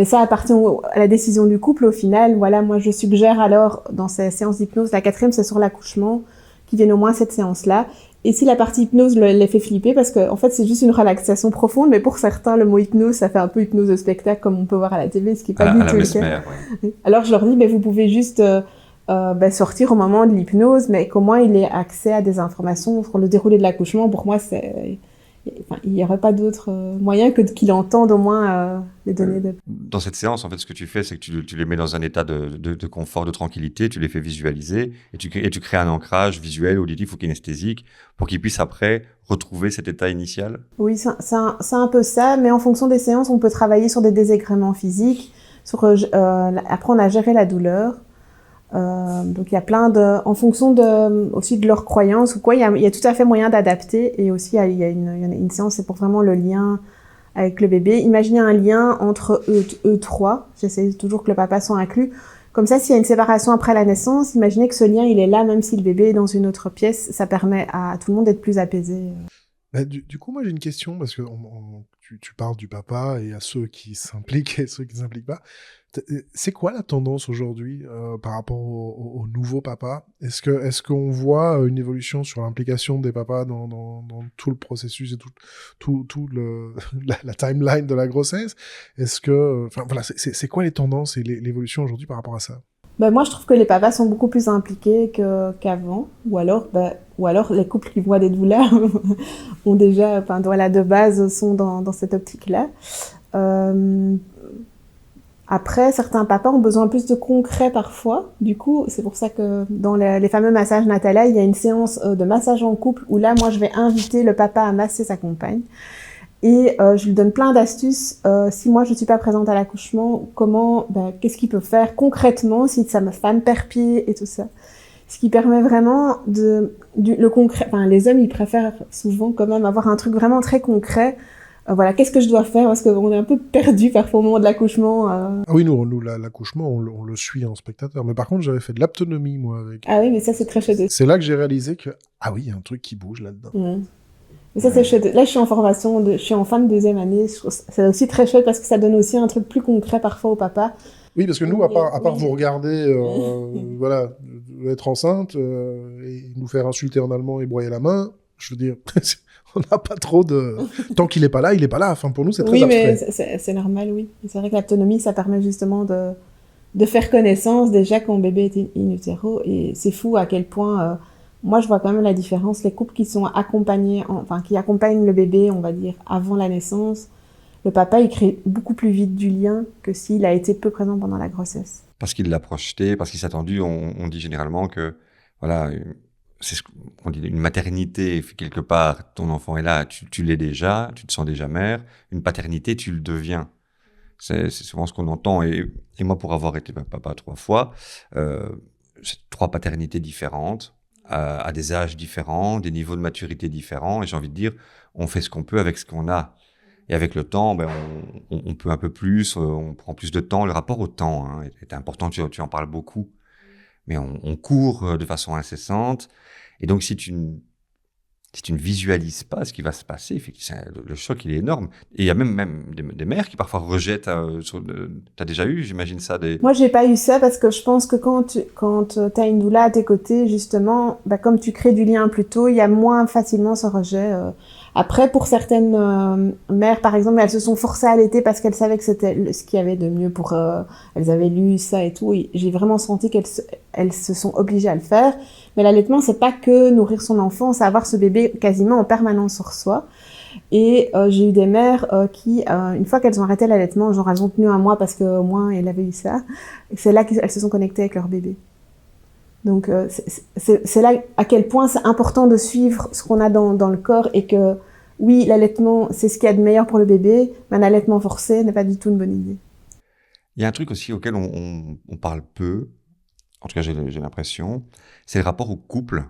ça appartient à la décision du couple au final. Voilà, moi je suggère alors dans ces séances d'hypnose, la 4e c'est sur l'accouchement, qu'ils viennent au moins cette séance-là. Et si la partie hypnose les fait flipper, parce que en fait c'est juste une relaxation profonde, mais pour certains le mot hypnose ça fait un peu hypnose de spectacle comme on peut voir à la TV, ce qui est pas du tout le cas. Ouais. Alors je leur dis vous pouvez juste sortir au moment de l'hypnose, mais comment il ait accès à des informations sur le déroulé de l'accouchement, pour moi il n'y aurait pas d'autre moyen que qu'il entende au moins les données de... Dans cette séance, en fait, ce que tu fais, c'est que tu les mets dans un état de confort, de tranquillité, tu les fais visualiser et tu crées un ancrage visuel, auditif ou kinesthésique pour qu'ils puissent après retrouver cet état initial. Oui, c'est un peu ça, mais en fonction des séances, on peut travailler sur des désagréments physiques, sur apprendre à gérer la douleur. Donc il y a plein en fonction aussi de leurs croyances ou quoi, il y a tout à fait moyen d'adapter. Et aussi il y a une séance, c'est pour vraiment le lien avec le bébé. Imaginez un lien entre eux trois. J'essaie toujours que le papa soit inclus. Comme ça, s'il y a une séparation après la naissance, imaginez que ce lien il est là même si le bébé est dans une autre pièce. Ça permet à tout le monde d'être plus apaisé. Du coup, moi j'ai une question parce que tu parles du papa et à ceux qui s'impliquent et ceux qui ne s'impliquent pas. C'est quoi la tendance aujourd'hui par rapport aux nouveaux papas? Est-ce qu'on voit une évolution sur l'implication des papas dans tout le processus et tout la timeline de la grossesse? Voilà, c'est quoi les tendances et l'évolution aujourd'hui par rapport à ça? Moi, je trouve que les papas sont beaucoup plus impliqués qu'avant, ou alors les couples qui voient des douleurs ont déjà, voilà, de base, sont dans cette optique-là. Après, certains papas ont besoin plus de concret parfois. Du coup, c'est pour ça que dans les fameux massages Natala, il y a une séance de massage en couple où là, moi, je vais inviter le papa à masser sa compagne. Et je lui donne plein d'astuces. Si moi, je ne suis pas présente à l'accouchement, qu'est-ce qu'il peut faire concrètement si sa femme perd pied et tout ça. Ce qui permet vraiment le concret. Enfin, les hommes, ils préfèrent souvent quand même avoir un truc vraiment très concret. Voilà, qu'est-ce que je dois faire parce qu'on est un peu perdu parfois au moment de l'accouchement. Ah oui, nous l'accouchement, on le suit en spectateur. Mais par contre, j'avais fait de l'aptonomie, moi. Ah oui, mais ça, c'est très chouette. C'est là que j'ai réalisé que, ah oui, il y a un truc qui bouge là-dedans. Mais ça, c'est chouette. Là, je suis en formation, je suis en fin de 2e année. C'est aussi très chouette parce que ça donne aussi un truc plus concret parfois au papa. Oui, parce que nous, à part vous regarder, voilà, être enceinte et nous faire insulter en allemand et broyer la main, je veux dire... On n'a pas trop de... Tant qu'il n'est pas là, il n'est pas là. Enfin, pour nous, c'est très abstrait. Oui, mais c'est normal, oui. C'est vrai que l'autonomie, ça permet justement de faire connaissance déjà quand bébé est in utero. Et c'est fou à quel point... moi, je vois quand même la différence. Les couples qui sont accompagnés, qui accompagnent le bébé, on va dire, avant la naissance, le papa, il crée beaucoup plus vite du lien que s'il a été peu présent pendant la grossesse. Parce qu'il l'a projeté, parce qu'il s'est attendu. On dit généralement que... voilà. C'est ce qu'on dit, une maternité, quelque part, ton enfant est là, tu l'es déjà, tu te sens déjà mère. Une paternité, tu le deviens. C'est souvent ce qu'on entend. Et moi, pour avoir été papa 3 fois, c'est 3 paternités différentes, à des âges différents, des niveaux de maturité différents. Et j'ai envie de dire, on fait ce qu'on peut avec ce qu'on a. Et avec le temps, on peut un peu plus, on prend plus de temps. Le rapport au temps est important, tu en parles beaucoup. Mais on court de façon incessante. Et donc, si tu ne visualises pas ce qui va se passer, le choc, il est énorme. Et il y a même des mères qui parfois rejettent. T'as déjà eu, j'imagine ça Moi, j'ai pas eu ça parce que je pense que quand t'as une doula à tes côtés, justement, comme tu crées du lien plus tôt, il y a moins facilement ce rejet. Après, pour certaines mères, par exemple, elles se sont forcées à allaiter parce qu'elles savaient que c'était ce qu'il y avait de mieux pour elles avaient lu ça et tout. Et j'ai vraiment senti qu'elles se sont obligées à le faire. Mais l'allaitement, c'est pas que nourrir son enfant, c'est avoir ce bébé quasiment en permanence sur soi. Et j'ai eu des mères qui, une fois qu'elles ont arrêté l'allaitement, genre elles ont tenu 1 mois parce qu'au moins elles avaient eu ça. Et c'est là qu'elles se sont connectées avec leur bébé. Donc c'est là à quel point c'est important de suivre ce qu'on a dans le corps et que oui, l'allaitement, c'est ce qu'il y a de meilleur pour le bébé, mais un allaitement forcé n'est pas du tout une bonne idée. Il y a un truc aussi auquel on parle peu, en tout cas j'ai l'impression, c'est le rapport au couple.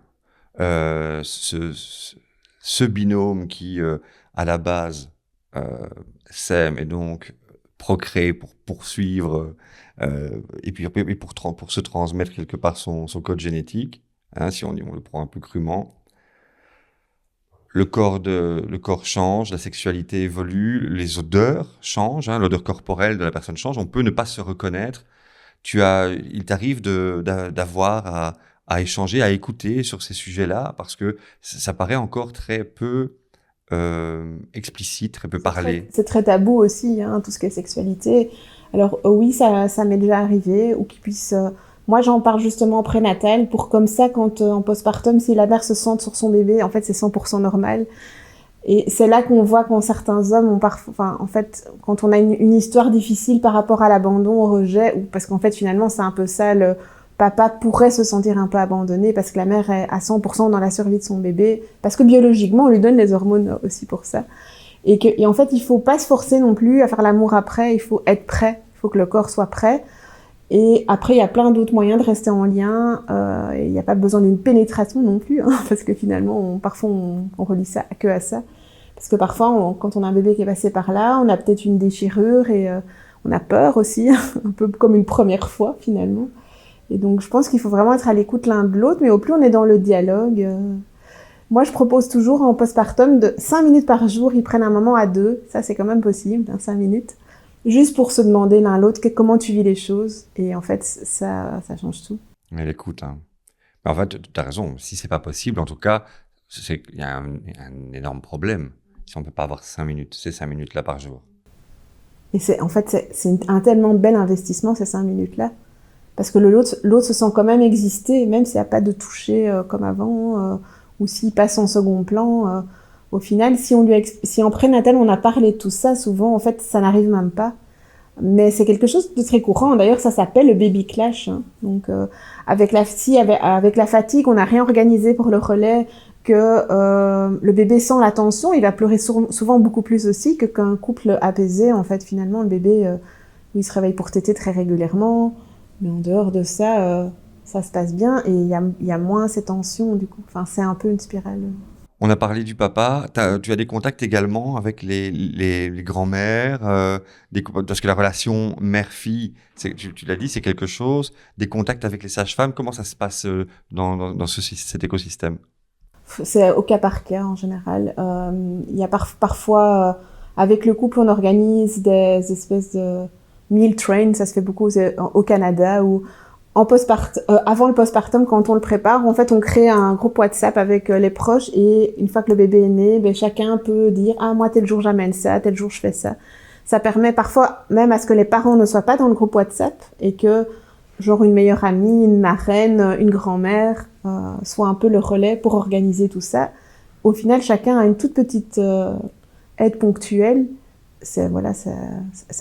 Ce binôme qui, à la base, s'aime et donc procrée pour poursuivre et puis pour se transmettre quelque part son code génétique, si on le prend un peu crûment. Le corps change, la sexualité évolue, les odeurs changent, l'odeur corporelle de la personne change, on peut ne pas se reconnaître. Il t'arrive d'avoir à échanger, à écouter sur ces sujets-là, parce que ça paraît encore très peu explicite, très peu parlé. C'est très tabou aussi, tout ce qui est sexualité. Alors oui, ça m'est déjà arrivé, ou qu'ils puissent... moi, j'en parle justement en prénatal, pour comme ça, quand en postpartum, si la mère se sente sur son bébé, en fait, c'est 100% normal. Et c'est là qu'on voit quand certains hommes ont parfois, enfin, en fait, quand on a une histoire difficile par rapport à l'abandon, au rejet, ou parce qu'en fait, finalement, c'est un peu ça, le papa pourrait se sentir un peu abandonné parce que la mère est à 100% dans la survie de son bébé, parce que biologiquement, on lui donne les hormones aussi pour ça. Et en fait, il faut pas se forcer non plus à faire l'amour après, il faut être prêt, il faut que le corps soit prêt. Et après, il y a plein d'autres moyens de rester en lien. Il n'y a pas besoin d'une pénétration non plus, hein, parce que finalement, parfois, on relie ça que à ça. Parce que parfois, quand on a un bébé qui est passé par là, on a peut-être une déchirure et on a peur aussi, un peu comme une première fois finalement. Et donc, je pense qu'il faut vraiment être à l'écoute l'un de l'autre, mais au plus on est dans le dialogue. Moi, je propose toujours en postpartum de 5 minutes par jour, ils prennent un moment à deux. Ça, c'est quand même possible, 5 minutes. Juste pour se demander l'un l'autre comment tu vis les choses. Et en fait, ça change tout. Mais l'écoute, hein. Mais en fait, tu as raison. Si c'est pas possible, en tout cas, il y a un énorme problème. Si on peut pas avoir 5 minutes, ces 5 minutes-là par jour. Et c'est un tellement bel investissement, ces 5 minutes-là. Parce que l'autre se sent quand même exister, même s'il n'y a pas de toucher comme avant, ou s'il passe en second plan. Au final, si en prénatal on a parlé de tout ça, souvent, en fait, ça n'arrive même pas. Mais c'est quelque chose de très courant. D'ailleurs, ça s'appelle le baby clash. Hein. Donc, avec la fatigue, on n'a rien organisé pour le relais, que le bébé sent la tension, il va pleurer souvent beaucoup plus aussi que qu'un couple apaisé. En fait, finalement, le bébé, il se réveille pour téter très régulièrement. Mais en dehors de ça, ça se passe bien et il y a moins ces tensions, du coup. Enfin, c'est un peu une spirale. On a parlé du papa. Tu as des contacts également avec les grands-mères, parce que la relation mère-fille, tu l'as dit, c'est quelque chose. Des contacts avec les sages-femmes, comment ça se passe dans cet écosystème? C'est au cas par cas en général. Il y a parfois, avec le couple, on organise des espèces de meal train, ça se fait beaucoup au Canada, où avant le postpartum, quand on le prépare, en fait, on crée un groupe WhatsApp avec les proches et une fois que le bébé est né, ben, chacun peut dire « Ah, moi, tel jour, j'amène ça, tel jour, je fais ça ». Ça permet parfois même à ce que les parents ne soient pas dans le groupe WhatsApp et que, genre, une meilleure amie, une marraine, une grand-mère soit un peu le relais pour organiser tout ça. Au final, chacun a une toute petite aide ponctuelle. Ça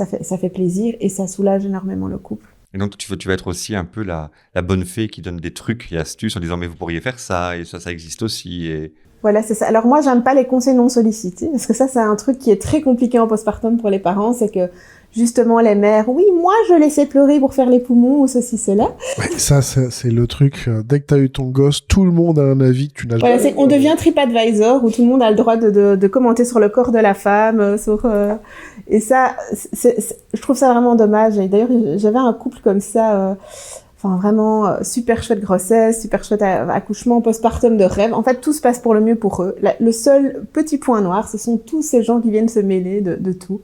fait plaisir et ça soulage énormément le couple. Et donc, tu vas être aussi un peu la bonne fée qui donne des trucs et astuces en disant « Mais vous pourriez faire ça, et ça existe aussi. » Voilà, c'est ça. Alors moi, j'aime pas les conseils non sollicités, parce que ça, c'est un truc qui est très compliqué en postpartum pour les parents, c'est que justement les mères, oui, moi, je laissais pleurer pour faire les poumons ou ceci, cela. Ouais, ça, c'est le truc. Dès que t'as eu ton gosse, tout le monde a un avis que tu n'as jamais. Voilà, on devient TripAdvisor où tout le monde a le droit de commenter sur le corps de la femme, et ça, je trouve ça vraiment dommage. Et d'ailleurs, j'avais un couple comme ça. Enfin, vraiment, super chouette grossesse, super chouette accouchement, postpartum de rêve. En fait, tout se passe pour le mieux pour eux. Le seul petit point noir, ce sont tous ces gens qui viennent se mêler de tout.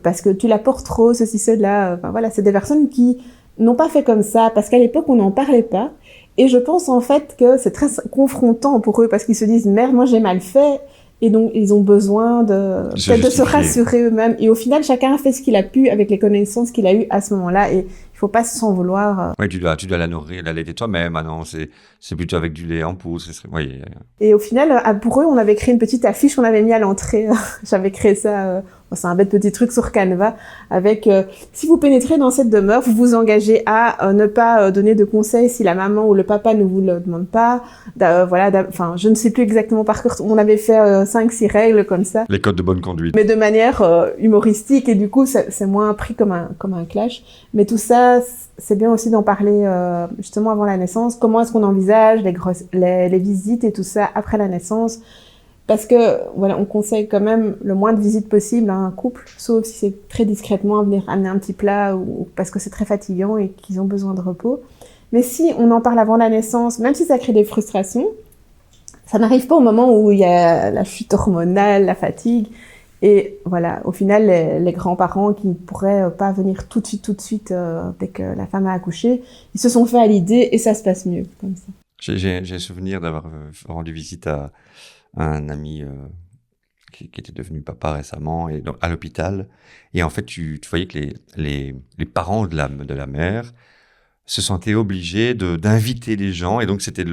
Parce que tu la portes trop, ceci, cela. Enfin, voilà, c'est des personnes qui n'ont pas fait comme ça, parce qu'à l'époque, on n'en parlait pas. Et je pense, en fait, que c'est très confrontant pour eux, parce qu'ils se disent, merde, moi, j'ai mal fait. Et donc, ils ont besoin peut-être de se rassurer eux-mêmes. Et au final, chacun a fait ce qu'il a pu avec les connaissances qu'il a eues à ce moment-là. Et il faut pas s'en vouloir. Oui, tu dois la nourrir, l'allaiter toi-même. Ah non, c'est plutôt avec du lait en pousse. Oui. Et au final, pour eux, on avait créé une petite affiche qu'on avait mis à l'entrée. J'avais créé ça. C'est un bête petit truc sur Canva avec si vous pénétrez dans cette demeure, vous vous engagez à ne pas donner de conseils si la maman ou le papa ne vous le demande pas. Enfin, je ne sais plus exactement par cœur. On avait fait 5-6 règles comme ça. Les codes de bonne conduite. Mais de manière humoristique et du coup, c'est moins pris comme un clash. Mais tout ça, c'est bien aussi d'en parler justement avant la naissance. Comment est-ce qu'on envisage les visites et tout ça après la naissance? Parce que, voilà, on conseille quand même le moins de visites possible à un couple, sauf si c'est très discrètement venir amener un petit plat ou parce que c'est très fatigant et qu'ils ont besoin de repos. Mais si on en parle avant la naissance, même si ça crée des frustrations, ça n'arrive pas au moment où il y a la chute hormonale, la fatigue. Et voilà, au final, les grands-parents qui ne pourraient pas venir tout de suite dès que la femme a accouché, ils se sont fait à l'idée et ça se passe mieux comme ça. J'ai souvenir d'avoir rendu visite à un ami qui était devenu papa récemment et donc à l'hôpital. Et en fait, tu voyais que les parents de la mère se sentaient obligés d'inviter les gens, et donc c'était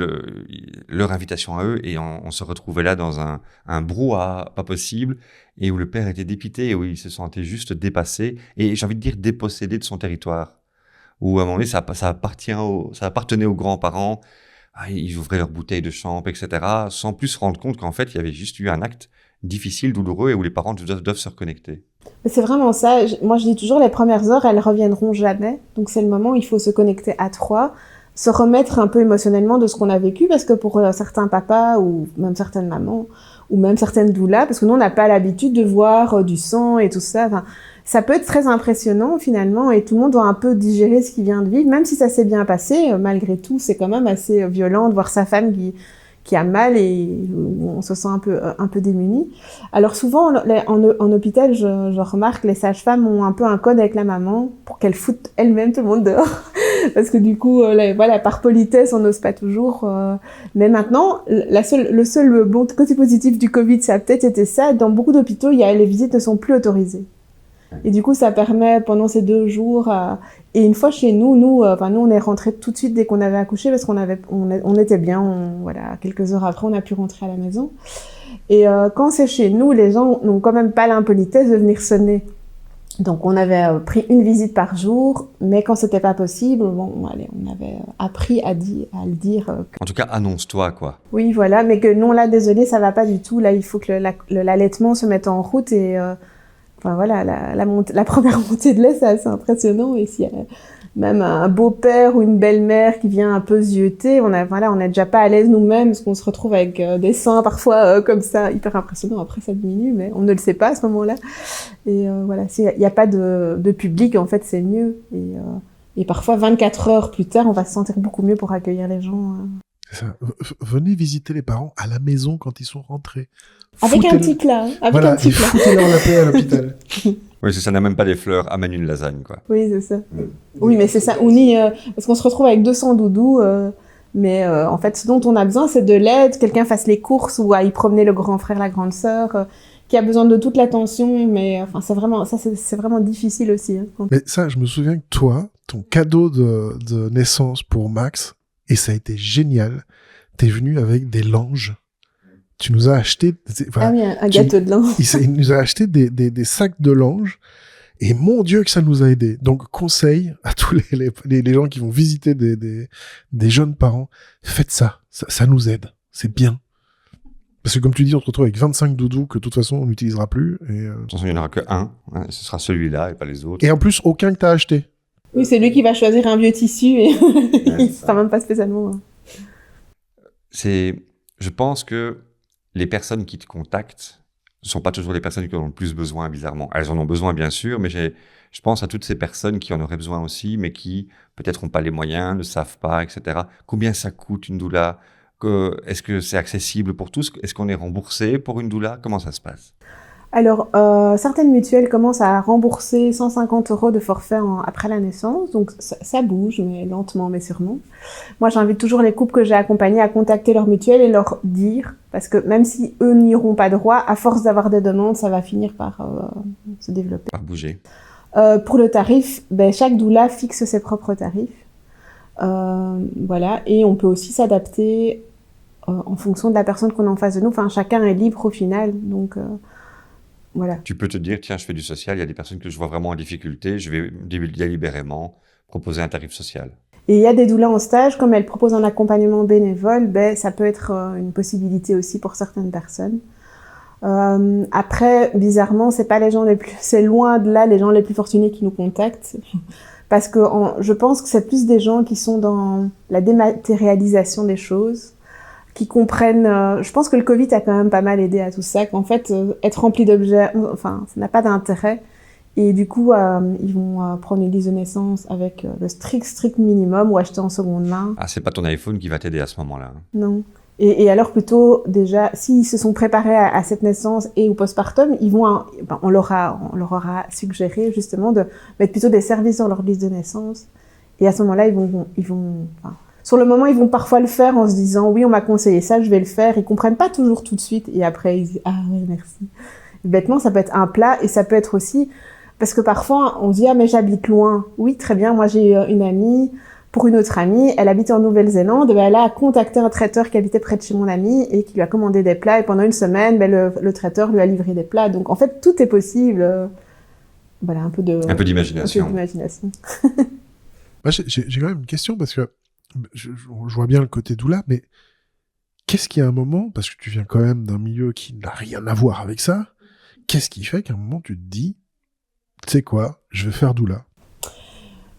leur invitation à eux, et on se retrouvait là dans un brouhaha pas possible, et où le père était dépité, et où il se sentait juste dépassé, et j'ai envie de dire dépossédé de son territoire, où à un moment donné, ça appartenait aux grands-parents, ils ouvraient leurs bouteilles de champ, etc., sans plus se rendre compte qu'en fait, il y avait juste eu un acte difficile, douloureux, et où les parents doivent se reconnecter. C'est vraiment ça. Moi, je dis toujours, les premières heures, elles reviendront jamais. Donc, c'est le moment où il faut se connecter à trois, se remettre un peu émotionnellement de ce qu'on a vécu, parce que pour certains papas, ou même certaines mamans, ou même certaines doulas, parce que nous, on n'a pas l'habitude de voir du sang et tout ça. Enfin, ça peut être très impressionnant, finalement, et tout le monde doit un peu digérer ce qu'il vient de vivre. Même si ça s'est bien passé, malgré tout, c'est quand même assez violent de voir sa femme qui a mal et on se sent un peu démuni. Alors souvent, en hôpital, je remarque, les sages-femmes ont un peu un code avec la maman pour qu'elle foute elle-même tout le monde dehors. Parce que du coup, voilà, par politesse, on n'ose pas toujours. Mais maintenant, le seul bon côté positif du Covid, ça a peut-être été ça. Dans beaucoup d'hôpitaux, les visites ne sont plus autorisées. Et du coup, ça permet pendant ces 2 jours. Et une fois chez nous, nous, on est rentrés tout de suite dès qu'on avait accouché parce on était bien. Voilà, quelques heures après, on a pu rentrer à la maison. Et quand c'est chez nous, les gens n'ont quand même pas l'impolitesse de venir sonner. Donc, on avait pris une visite par jour, mais quand c'était pas possible, on avait appris à le dire. En tout cas, annonce-toi, quoi. Oui, voilà, mais que non, là, désolé, ça va pas du tout. Là, il faut que l'allaitement se mette en route et enfin voilà, la première montée de lait, c'est assez impressionnant. Et s'il y a même un beau-père ou une belle-mère qui vient un peu zioter, on est déjà pas à l'aise nous-mêmes parce qu'on se retrouve avec des seins parfois comme ça, hyper impressionnant. Après, ça diminue, mais on ne le sait pas à ce moment-là. Et voilà, il n'y a pas de public, en fait, c'est mieux. Et parfois, 24 heures plus tard, on va se sentir beaucoup mieux pour accueillir les gens. C'est ça. Venez visiter les parents à la maison quand ils sont rentrés. Avec un petit plat. Foutez-leur la paix à l'hôpital. Oui, ça n'a même pas des fleurs, amène une lasagne, quoi. Oui, c'est ça. Oui, mais c'est ça. Parce qu'on se retrouve avec 200 doudous, mais en fait, ce dont on a besoin, c'est de l'aide, quelqu'un fasse les courses ou à y promener le grand frère, la grande sœur, qui a besoin de toute l'attention, mais enfin, c'est vraiment difficile aussi. Hein, Mais ça, je me souviens que toi, ton cadeau de naissance pour Max, et ça a été génial, t'es venu avec des langes. Tu nous as acheté... Voilà, oui, un gâteau de lange. Il nous a acheté des sacs de lange. Et mon Dieu que ça nous a aidés. Donc, conseil à tous les gens qui vont visiter des jeunes parents, faites ça. Ça nous aide. C'est bien. Parce que comme tu dis, on se retrouve avec 25 doudous que de toute façon, on n'utilisera plus. Et De toute façon, il n'y en aura qu'un. Hein, ce sera celui-là et pas les autres. Et en plus, aucun que t'as acheté. Oui, c'est lui qui va choisir un vieux tissu et il ne sera même pas spécialement... Je pense que les personnes qui te contactent ne sont pas toujours les personnes qui en ont le plus besoin, bizarrement. Elles en ont besoin, bien sûr, mais je pense à toutes ces personnes qui en auraient besoin aussi, mais qui peut-être n'ont pas les moyens, ne savent pas, etc. Combien ça coûte une doula? Est-ce que c'est accessible pour tous? Est-ce qu'on est remboursé pour une doula? Comment ça se passe? Alors, certaines mutuelles commencent à rembourser 150 € de forfait après la naissance, donc ça bouge, mais lentement, mais sûrement. Moi, j'invite toujours les couples que j'ai accompagnés à contacter leur mutuelle et leur dire, parce que même si eux n'y pas droit, à force d'avoir des demandes, ça va finir par se développer. Par bouger. Pour le tarif, chaque doula fixe ses propres tarifs. Voilà, et on peut aussi s'adapter en fonction de la personne qu'on a en face de nous. Enfin, chacun est libre au final, donc... Voilà. Tu peux te dire, tiens, je fais du social, il y a des personnes que je vois vraiment en difficulté, je vais délibérément proposer un tarif social. Et il y a des doulas en stage, comme elles proposent un accompagnement bénévole, ça peut être une possibilité aussi pour certaines personnes. Après, bizarrement, c'est loin de là les gens les plus fortunés qui nous contactent, parce que je pense que c'est plus des gens qui sont dans la dématérialisation des choses, qui comprennent... je pense que le Covid a quand même pas mal aidé à tout ça, qu'en fait, être rempli d'objets, enfin, ça n'a pas d'intérêt. Et du coup, ils vont prendre une liste de naissance avec le strict minimum ou acheter en seconde main. Ah, c'est pas ton iPhone qui va t'aider à ce moment-là. Non. Et alors plutôt, déjà, s'ils se sont préparés à cette naissance et au postpartum, on leur aura suggéré justement de mettre plutôt des services dans leur liste de naissance. Et à ce moment-là, sur le moment, ils vont parfois le faire en se disant « Oui, on m'a conseillé ça, je vais le faire ». Ils comprennent pas toujours tout de suite. Et après, ils disent « Ah oui, merci ». Bêtement, ça peut être un plat et ça peut être aussi... Parce que parfois, on se dit « Ah, mais j'habite loin ». Oui, très bien, moi j'ai une amie pour une autre amie. Elle habitait en Nouvelle-Zélande. Elle a contacté un traiteur qui habitait près de chez mon amie et qui lui a commandé des plats. Et pendant une semaine, le traiteur lui a livré des plats. Donc, en fait, tout est possible. Voilà, un peu d'imagination. Moi, j'ai quand même une question parce que je vois bien le côté doula, mais qu'est-ce qui, à un moment, parce que tu viens quand même d'un milieu qui n'a rien à voir avec ça, qu'est-ce qui fait qu'à un moment tu te dis, tu sais quoi, je vais faire doula?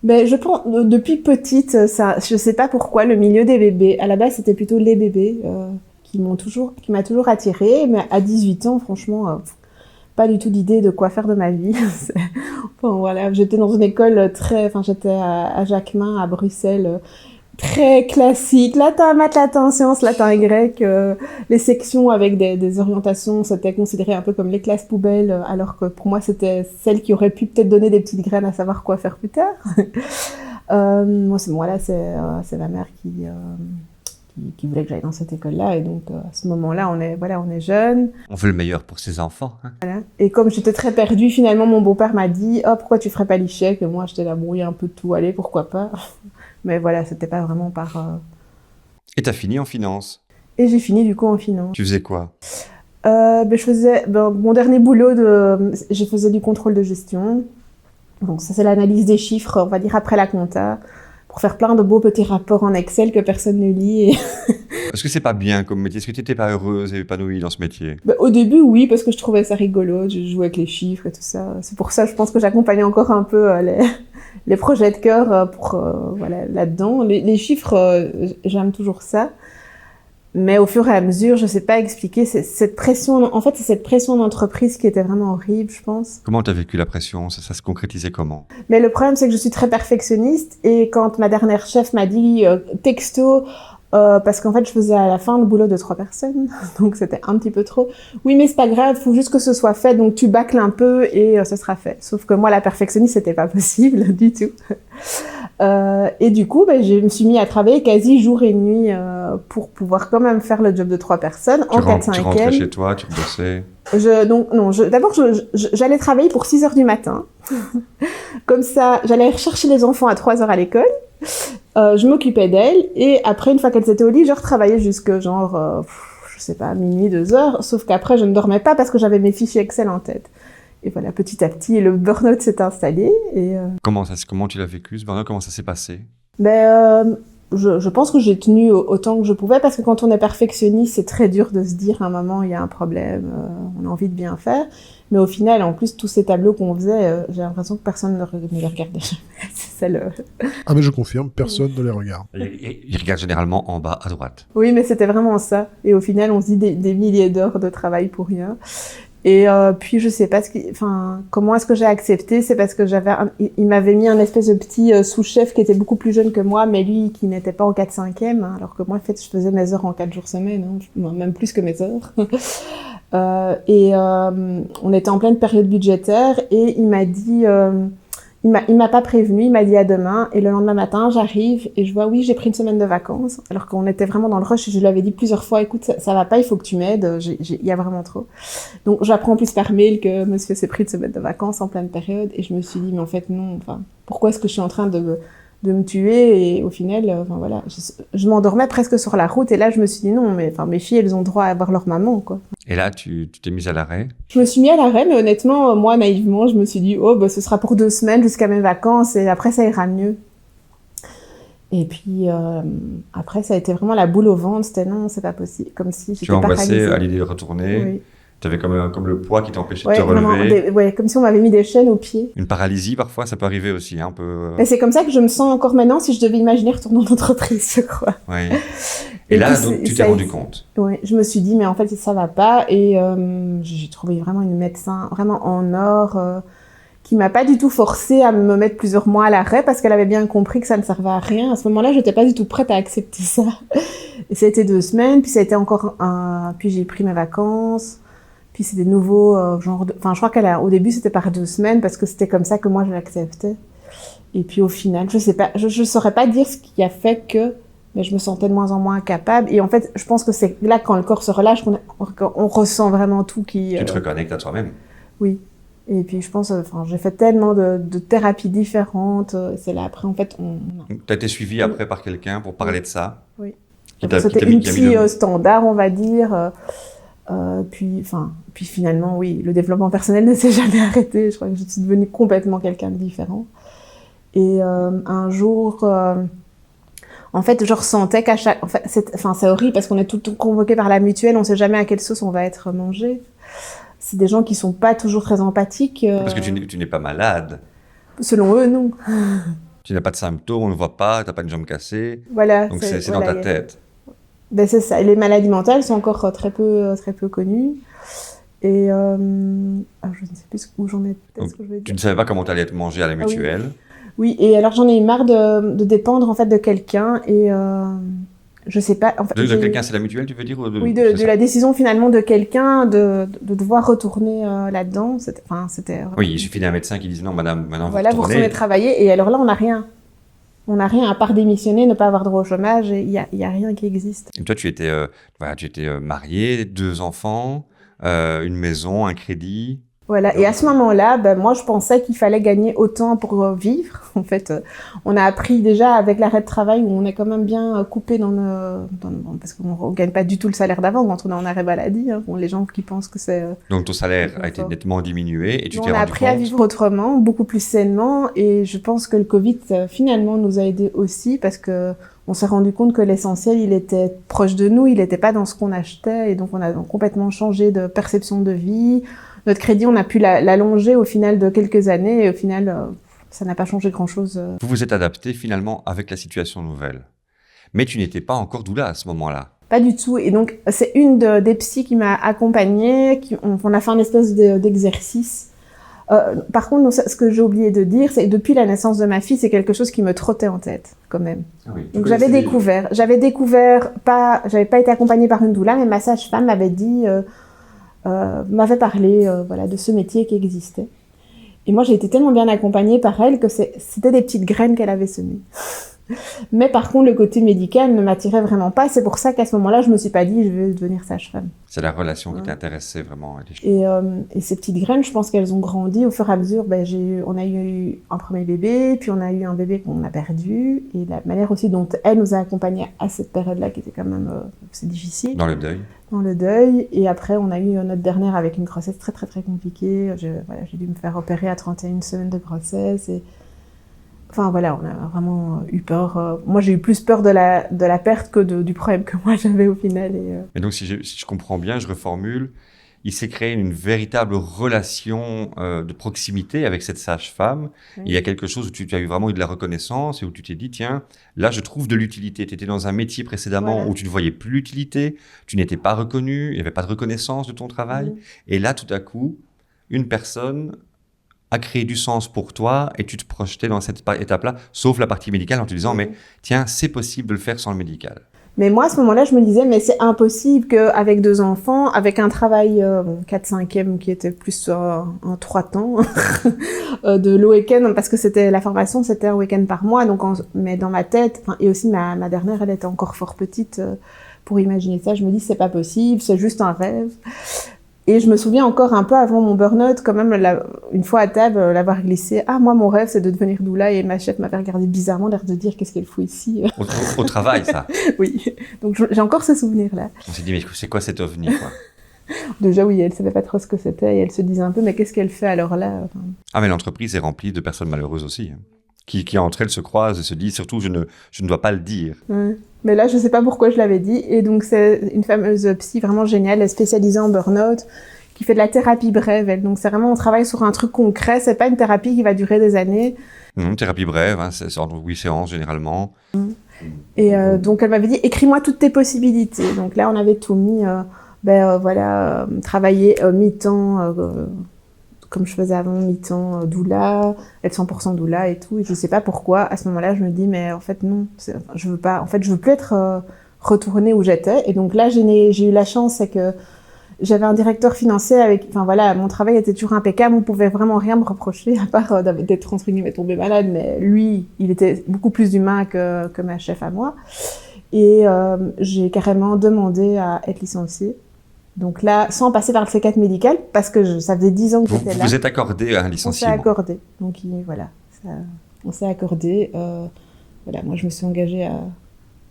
Ben, je pense, depuis petite, je sais pas pourquoi, le milieu des bébés, à la base c'était plutôt les bébés qui m'a toujours attirée, mais à 18 ans, franchement, pas du tout d'idée de quoi faire de ma vie. Enfin, voilà, j'étais dans une école j'étais à Jacquemin, à Bruxelles, très classique, latin, maths, latin, sciences, latin et grec. Les sections avec des orientations, c'était considéré un peu comme les classes poubelles, alors que pour moi, c'était celles qui auraient pu peut-être donner des petites graines à savoir quoi faire plus tard. Moi, c'est ma mère qui voulait que j'aille dans cette école-là. Et donc, à ce moment-là, on est jeunes. On veut le meilleur pour ses enfants. Hein. Voilà. Et comme j'étais très perdue, finalement, mon beau-père m'a dit « Oh, pourquoi tu ferais pas l'ICHEC ?» Et moi, j'étais là, brouillée un peu de tout, allez, pourquoi pas. Mais voilà, c'était pas vraiment par... Et t'as fini en finance? Et j'ai fini, du coup, en finance. Tu faisais quoi? Je faisais... mon dernier boulot, je faisais du contrôle de gestion. Donc ça, c'est l'analyse des chiffres, on va dire, après la compta, pour faire plein de beaux petits rapports en Excel que personne ne lit. Est-ce que c'est pas bien comme métier? Est-ce que tu n'étais pas heureuse et épanouie dans ce métier? Au début, oui, parce que je trouvais ça rigolo. Je jouais avec les chiffres et tout ça. C'est pour ça, je pense que j'accompagnais encore un peu les projets de cœur là-dedans. Les chiffres, j'aime toujours ça. Mais au fur et à mesure, je sais pas expliquer, cette pression, en fait, c'est cette pression d'entreprise qui était vraiment horrible, je pense. Comment t'as vécu la pression? Ça se concrétisait comment? Mais le problème, c'est que je suis très perfectionniste et quand ma dernière chef m'a dit texto, parce qu'en fait, je faisais à la fin le boulot de 3 personnes, donc c'était un petit peu trop. Oui, mais c'est pas grave, faut juste que ce soit fait, donc tu bâcles un peu et ce sera fait. Sauf que moi, la perfectionniste, c'était pas possible du tout. Et du coup, je me suis mis à travailler quasi jour et nuit pour pouvoir quand même faire le job de 3 personnes en 4/5e. Tu rentrais chez toi, tu bossais? D'abord, j'allais travailler pour 6 heures du matin. Comme ça, j'allais chercher les enfants à 3 heures à l'école. Je m'occupais d'elles et après, une fois qu'elles étaient au lit, je retravaillais jusque je sais pas, minuit, 2 heures. Sauf qu'après, je ne dormais pas parce que j'avais mes fichiers Excel en tête. Et voilà, petit à petit, le burn-out s'est installé. Et Comment tu l'as vécu, ce burn-out? Comment ça s'est passé? Je pense que j'ai tenu autant que je pouvais parce que quand on est perfectionniste, c'est très dur de se dire à un moment, il y a un problème, on a envie de bien faire. Mais au final, en plus, tous ces tableaux qu'on faisait, j'ai l'impression que personne ne les regardait jamais. C'est ça Ah, mais je confirme, personne ne les regarde. Ils regardent généralement en bas à droite. Oui, mais c'était vraiment ça. Et au final, on se dit des milliers d'heures de travail pour rien. Et puis je sais pas comment est-ce que j'ai accepté, c'est parce que il m'avait mis un espèce de petit sous-chef qui était beaucoup plus jeune que moi, mais lui qui n'était pas en 4/5e, hein, alors que moi en fait je faisais mes heures en 4 jours semaine, hein, même plus que mes heures. On était en pleine période budgétaire et il m'a dit, il m'a pas prévenu, il m'a dit à demain et le lendemain matin j'arrive et je vois oui j'ai pris une semaine de vacances alors qu'on était vraiment dans le rush et je lui avais dit plusieurs fois écoute ça va pas, il faut que tu m'aides, il y a vraiment trop. Donc j'apprends en plus par mail que monsieur s'est pris une semaine de vacances en pleine période et je me suis dit mais en fait non, pourquoi est-ce que je suis en train de me tuer et au final je m'endormais presque sur la route et là je me suis dit non mais mes filles elles ont droit à voir leur maman quoi. Et là tu t'es mise à l'arrêt? Je me suis mis à l'arrêt mais honnêtement moi naïvement je me suis dit ce sera pour 2 semaines jusqu'à mes vacances et après ça ira mieux. Et puis après ça a été vraiment la boule au ventre, c'était non c'est pas possible, comme si j'étais paralysée. Tu angoissais à l'idée de retourner. Oui. Tu avais comme le poids qui t'empêchait de te relever. Comme si on m'avait mis des chaînes aux pieds. Une paralysie, parfois, ça peut arriver aussi, un peu... Mais c'est comme ça que je me sens encore maintenant si je devais imaginer retourner en entreprise, je crois. Oui. Et là, donc, tu t'es rendu compte. Oui, je me suis dit, mais en fait, ça va pas. Et j'ai trouvé vraiment une médecin, vraiment en or, qui m'a pas du tout forcée à me mettre plusieurs mois à l'arrêt parce qu'elle avait bien compris que ça ne servait à rien. À ce moment-là, j'étais pas du tout prête à accepter ça. Et ça a été 2 semaines, puis ça a été encore puis j'ai pris mes vacances. Puis c'est des nouveaux je crois qu'au début c'était par 2 semaines parce que c'était comme ça que moi je l'acceptais. Et puis au final, je sais pas, je saurais pas dire ce qui a fait mais je me sentais de moins en moins capable. Et en fait, je pense que c'est là quand le corps se relâche qu'on ressent vraiment tout qui. Tu te reconnectes à toi-même. Oui. Et puis je pense, j'ai fait tellement de thérapies différentes. C'est là après, en fait, Tu as été suivi après par quelqu'un pour parler de ça? Oui. Qui t'a- qui C'était t'a mis- une qui a mis psy le- standard, on va dire. Puis finalement, oui, le développement personnel ne s'est jamais arrêté. Je crois que je suis devenue complètement quelqu'un de différent. Et un jour, en fait, je ressentais qu'à chaque... En fait, c'est horrible parce qu'on est tout le temps convoqué par la mutuelle, on ne sait jamais à quelle sauce on va être mangé. C'est des gens qui ne sont pas toujours très empathiques. Parce que tu n'es pas malade. Selon eux, non. Tu n'as pas de symptômes, on ne voit pas, tu n'as pas une jambe cassée. Voilà. Donc c'est dans ta tête. Ben c'est ça. Et les maladies mentales sont encore très peu connues. Et je ne sais plus où j'en étais. Tu ne savais pas comment tu allais être mangé à la mutuelle. Oui, et alors j'en ai eu marre de dépendre en fait de quelqu'un et je sais pas. En fait, De quelqu'un, c'est la mutuelle, tu veux dire Oui, de la décision finalement de quelqu'un de devoir retourner là-dedans. C'était. Oui, il suffit d'un médecin qui dise non, madame, maintenant voilà, vous retournez travailler. Et alors là, on n'a rien. On n'a rien à part démissionner, ne pas avoir droit au chômage. Il y a rien qui existe. Et toi, tu étais mariée, 2 enfants, une maison, un crédit. Voilà, et à ce moment-là, moi je pensais qu'il fallait gagner autant pour vivre. En fait, on a appris déjà avec l'arrêt de travail où on est quand même bien coupé parce qu'on ne gagne pas du tout le salaire d'avant quand on est en arrêt maladie. Hein. Bon, les gens qui pensent que c'est... Donc ton salaire a été nettement diminué et tu t'es rendu compte... On a appris à vivre autrement, beaucoup plus sainement, et je pense que le Covid finalement nous a aidés aussi parce que on s'est rendu compte que l'essentiel, il était proche de nous, il n'était pas dans ce qu'on achetait, et donc on a complètement changé de perception de vie. Notre crédit, on a pu l'allonger au final de quelques années et au final, ça n'a pas changé grand-chose. Vous vous êtes adapté finalement avec la situation nouvelle. Mais tu n'étais pas encore doula à ce moment-là. Pas du tout. Et donc, c'est une des psys qui m'a accompagnée. On a fait un espèce d'exercice. Par contre, ce que j'ai oublié de dire, c'est que depuis la naissance de ma fille, c'est quelque chose qui me trottait en tête, quand même. Ah oui. Donc j'avais découvert, j'avais pas été accompagnée par une doula, mais ma sage-femme m'avait dit... m'avait parlé de ce métier qui existait. Et moi, j'ai été tellement bien accompagnée par elle que c'était des petites graines qu'elle avait semées. Mais par contre, le côté médical ne m'attirait vraiment pas. C'est pour ça qu'à ce moment-là, je me suis pas dit, je vais devenir sage-femme. C'est la relation qui t'intéressait vraiment. Et ces petites graines, je pense qu'elles ont grandi au fur et à mesure. On a eu un premier bébé, puis on a eu un bébé qu'on a perdu. Et la manière aussi dont elle nous a accompagnés à cette période-là, qui était quand même c'est difficile. Dans le deuil. Dans le deuil. Et après, on a eu notre dernière avec une grossesse très, très, très compliquée. J'ai dû me faire opérer à 31 semaines de grossesse. Et... Enfin voilà, on a vraiment eu peur. Moi, j'ai eu plus peur de la perte que du problème que moi j'avais au final. Et donc, si je comprends bien, je reformule, il s'est créé une véritable relation de proximité avec cette sage-femme. Oui. Il y a quelque chose où tu as vraiment eu de la reconnaissance et où tu t'es dit, tiens, là, je trouve de l'utilité. Tu étais dans un métier précédemment où tu ne voyais plus l'utilité, tu n'étais pas reconnu, il n'y avait pas de reconnaissance de ton travail. Et là, tout à coup, une personne a créé du sens pour toi et tu te projetais dans cette étape-là, sauf la partie médicale en te disant, mais tiens, c'est possible de le faire sans le médical. Mais moi, à ce moment-là, je me disais, mais c'est impossible qu'avec 2 enfants, avec un travail 4/5e qui était plus un 3 temps de le week-end, parce que la formation, c'était un week-end par mois, donc mais dans ma tête, et aussi ma dernière, elle était encore fort petite pour imaginer ça. Je me dis, c'est pas possible, c'est juste un rêve. Et je me souviens encore un peu avant mon burn-out, quand même, une fois à table, l'avoir glissé. Ah, moi, mon rêve, c'est de devenir doula. Et ma chef m'avait regardé bizarrement, l'air de dire, qu'est-ce qu'elle fout ici? Au travail, ça. Oui. Donc, j'ai encore ce souvenir-là. On s'est dit, mais c'est quoi cet ovni, quoi? Déjà, oui, elle savait pas trop ce que c'était. Et elle se disait un peu, mais qu'est-ce qu'elle fait alors là? Ah, mais l'entreprise est remplie de personnes malheureuses aussi. Qui entre elles se croisent et se disent, surtout, je ne dois pas le dire. Ouais. Mais là, je sais pas pourquoi je l'avais dit. Et donc, c'est une fameuse psy vraiment géniale, elle est spécialisée en burn-out, qui fait de la thérapie brève. Elle. Donc, c'est vraiment, on travaille sur un truc concret. C'est pas une thérapie qui va durer des années. Thérapie brève, c'est en 8 séances généralement. Et donc, elle m'avait dit, écris-moi toutes tes possibilités. Donc là, on avait tout mis, travailler mi-temps, comme je faisais avant, mi-temps doula, être 100% doula et tout. Et je sais pas pourquoi, à ce moment-là, je me dis, mais en fait, non, je veux pas, en fait, je veux plus être retournée où j'étais. Et donc là, j'ai eu la chance, c'est que j'avais un directeur financier mon travail était toujours impeccable, on pouvait vraiment rien me reprocher, à part d'être, entre guillemets, tombé malade, mais lui, il était beaucoup plus humain que ma chef à moi. Et j'ai carrément demandé à être licenciée. Donc là, sans passer par le C4 médical, parce que ça faisait 10 ans que j'étais là. Vous êtes accordé à un On s'est licenciement. accordé. Donc voilà, on s'est accordé. Voilà, moi, je me suis engagée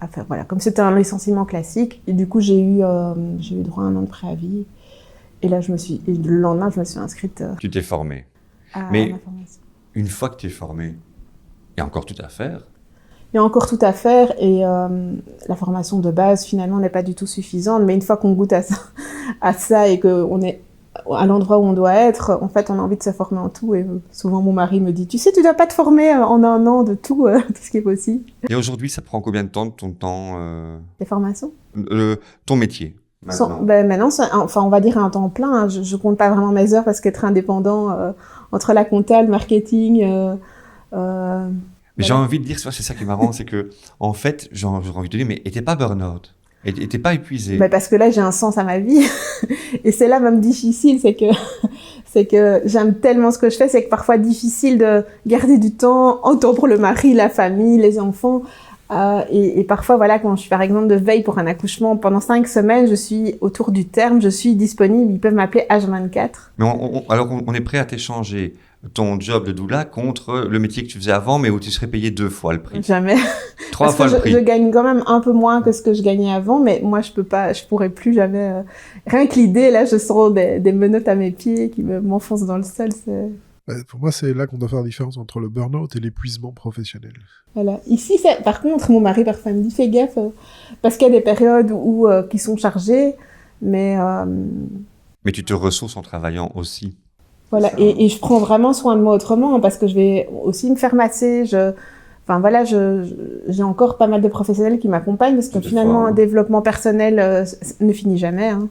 à faire. Voilà, comme c'était un licenciement classique, et du coup, j'ai eu droit à un an de préavis. Et là, et le lendemain, je me suis inscrite Tu t'es formé. à Mais ma formation. une fois que tu es formé, il y a encore tout à faire. Il y a encore tout à faire et la formation de base, finalement, n'est pas du tout suffisante. Mais une fois qu'on goûte à ça et qu'on est à l'endroit où on doit être, en fait, on a envie de se former en tout. Et souvent, mon mari me dit, tu sais, tu dois pas te former en un an de tout, tout ce qui est possible. Et aujourd'hui, ça prend combien de temps de ton temps Les formations ton métier maintenant, enfin, on va dire un temps plein. Hein. Je compte pas vraiment mes heures parce qu'être indépendant entre la compta, le marketing... Mais j'ai envie de dire, c'est ça qui est marrant, c'est que, en fait, j'ai envie de dire, mais t'es pas burn-out, et t'es pas épuisé. Parce que là, j'ai un sens à ma vie. Et c'est là même difficile, c'est que j'aime tellement ce que je fais, c'est que parfois difficile de garder du temps pour le mari, la famille, les enfants. Et parfois, voilà, quand je suis par exemple de veille pour un accouchement, pendant 5 semaines, je suis autour du terme, je suis disponible, ils peuvent m'appeler H24. Mais alors, on est prêt à t'échanger ton job de doula contre le métier que tu faisais avant, mais où tu serais payé 2 fois le prix. Jamais. 3 fois le prix. Je gagne quand même un peu moins que ce que je gagnais avant, mais moi, je pourrais plus jamais... Rien que l'idée, là, je sens des menottes à mes pieds qui m'enfoncent dans le sol, Pour moi, c'est là qu'on doit faire la différence entre le burn-out et l'épuisement professionnel. Voilà. Ici, par contre, mon mari parfois me dit fais gaffe, parce qu'il y a des périodes qui sont chargées, mais... Mais tu te ressources en travaillant aussi. Voilà, et je prends vraiment soin de moi autrement, parce que je vais aussi me faire masser, enfin voilà, j'ai encore pas mal de professionnels qui m'accompagnent, parce que finalement, un développement personnel ne finit jamais. Hein.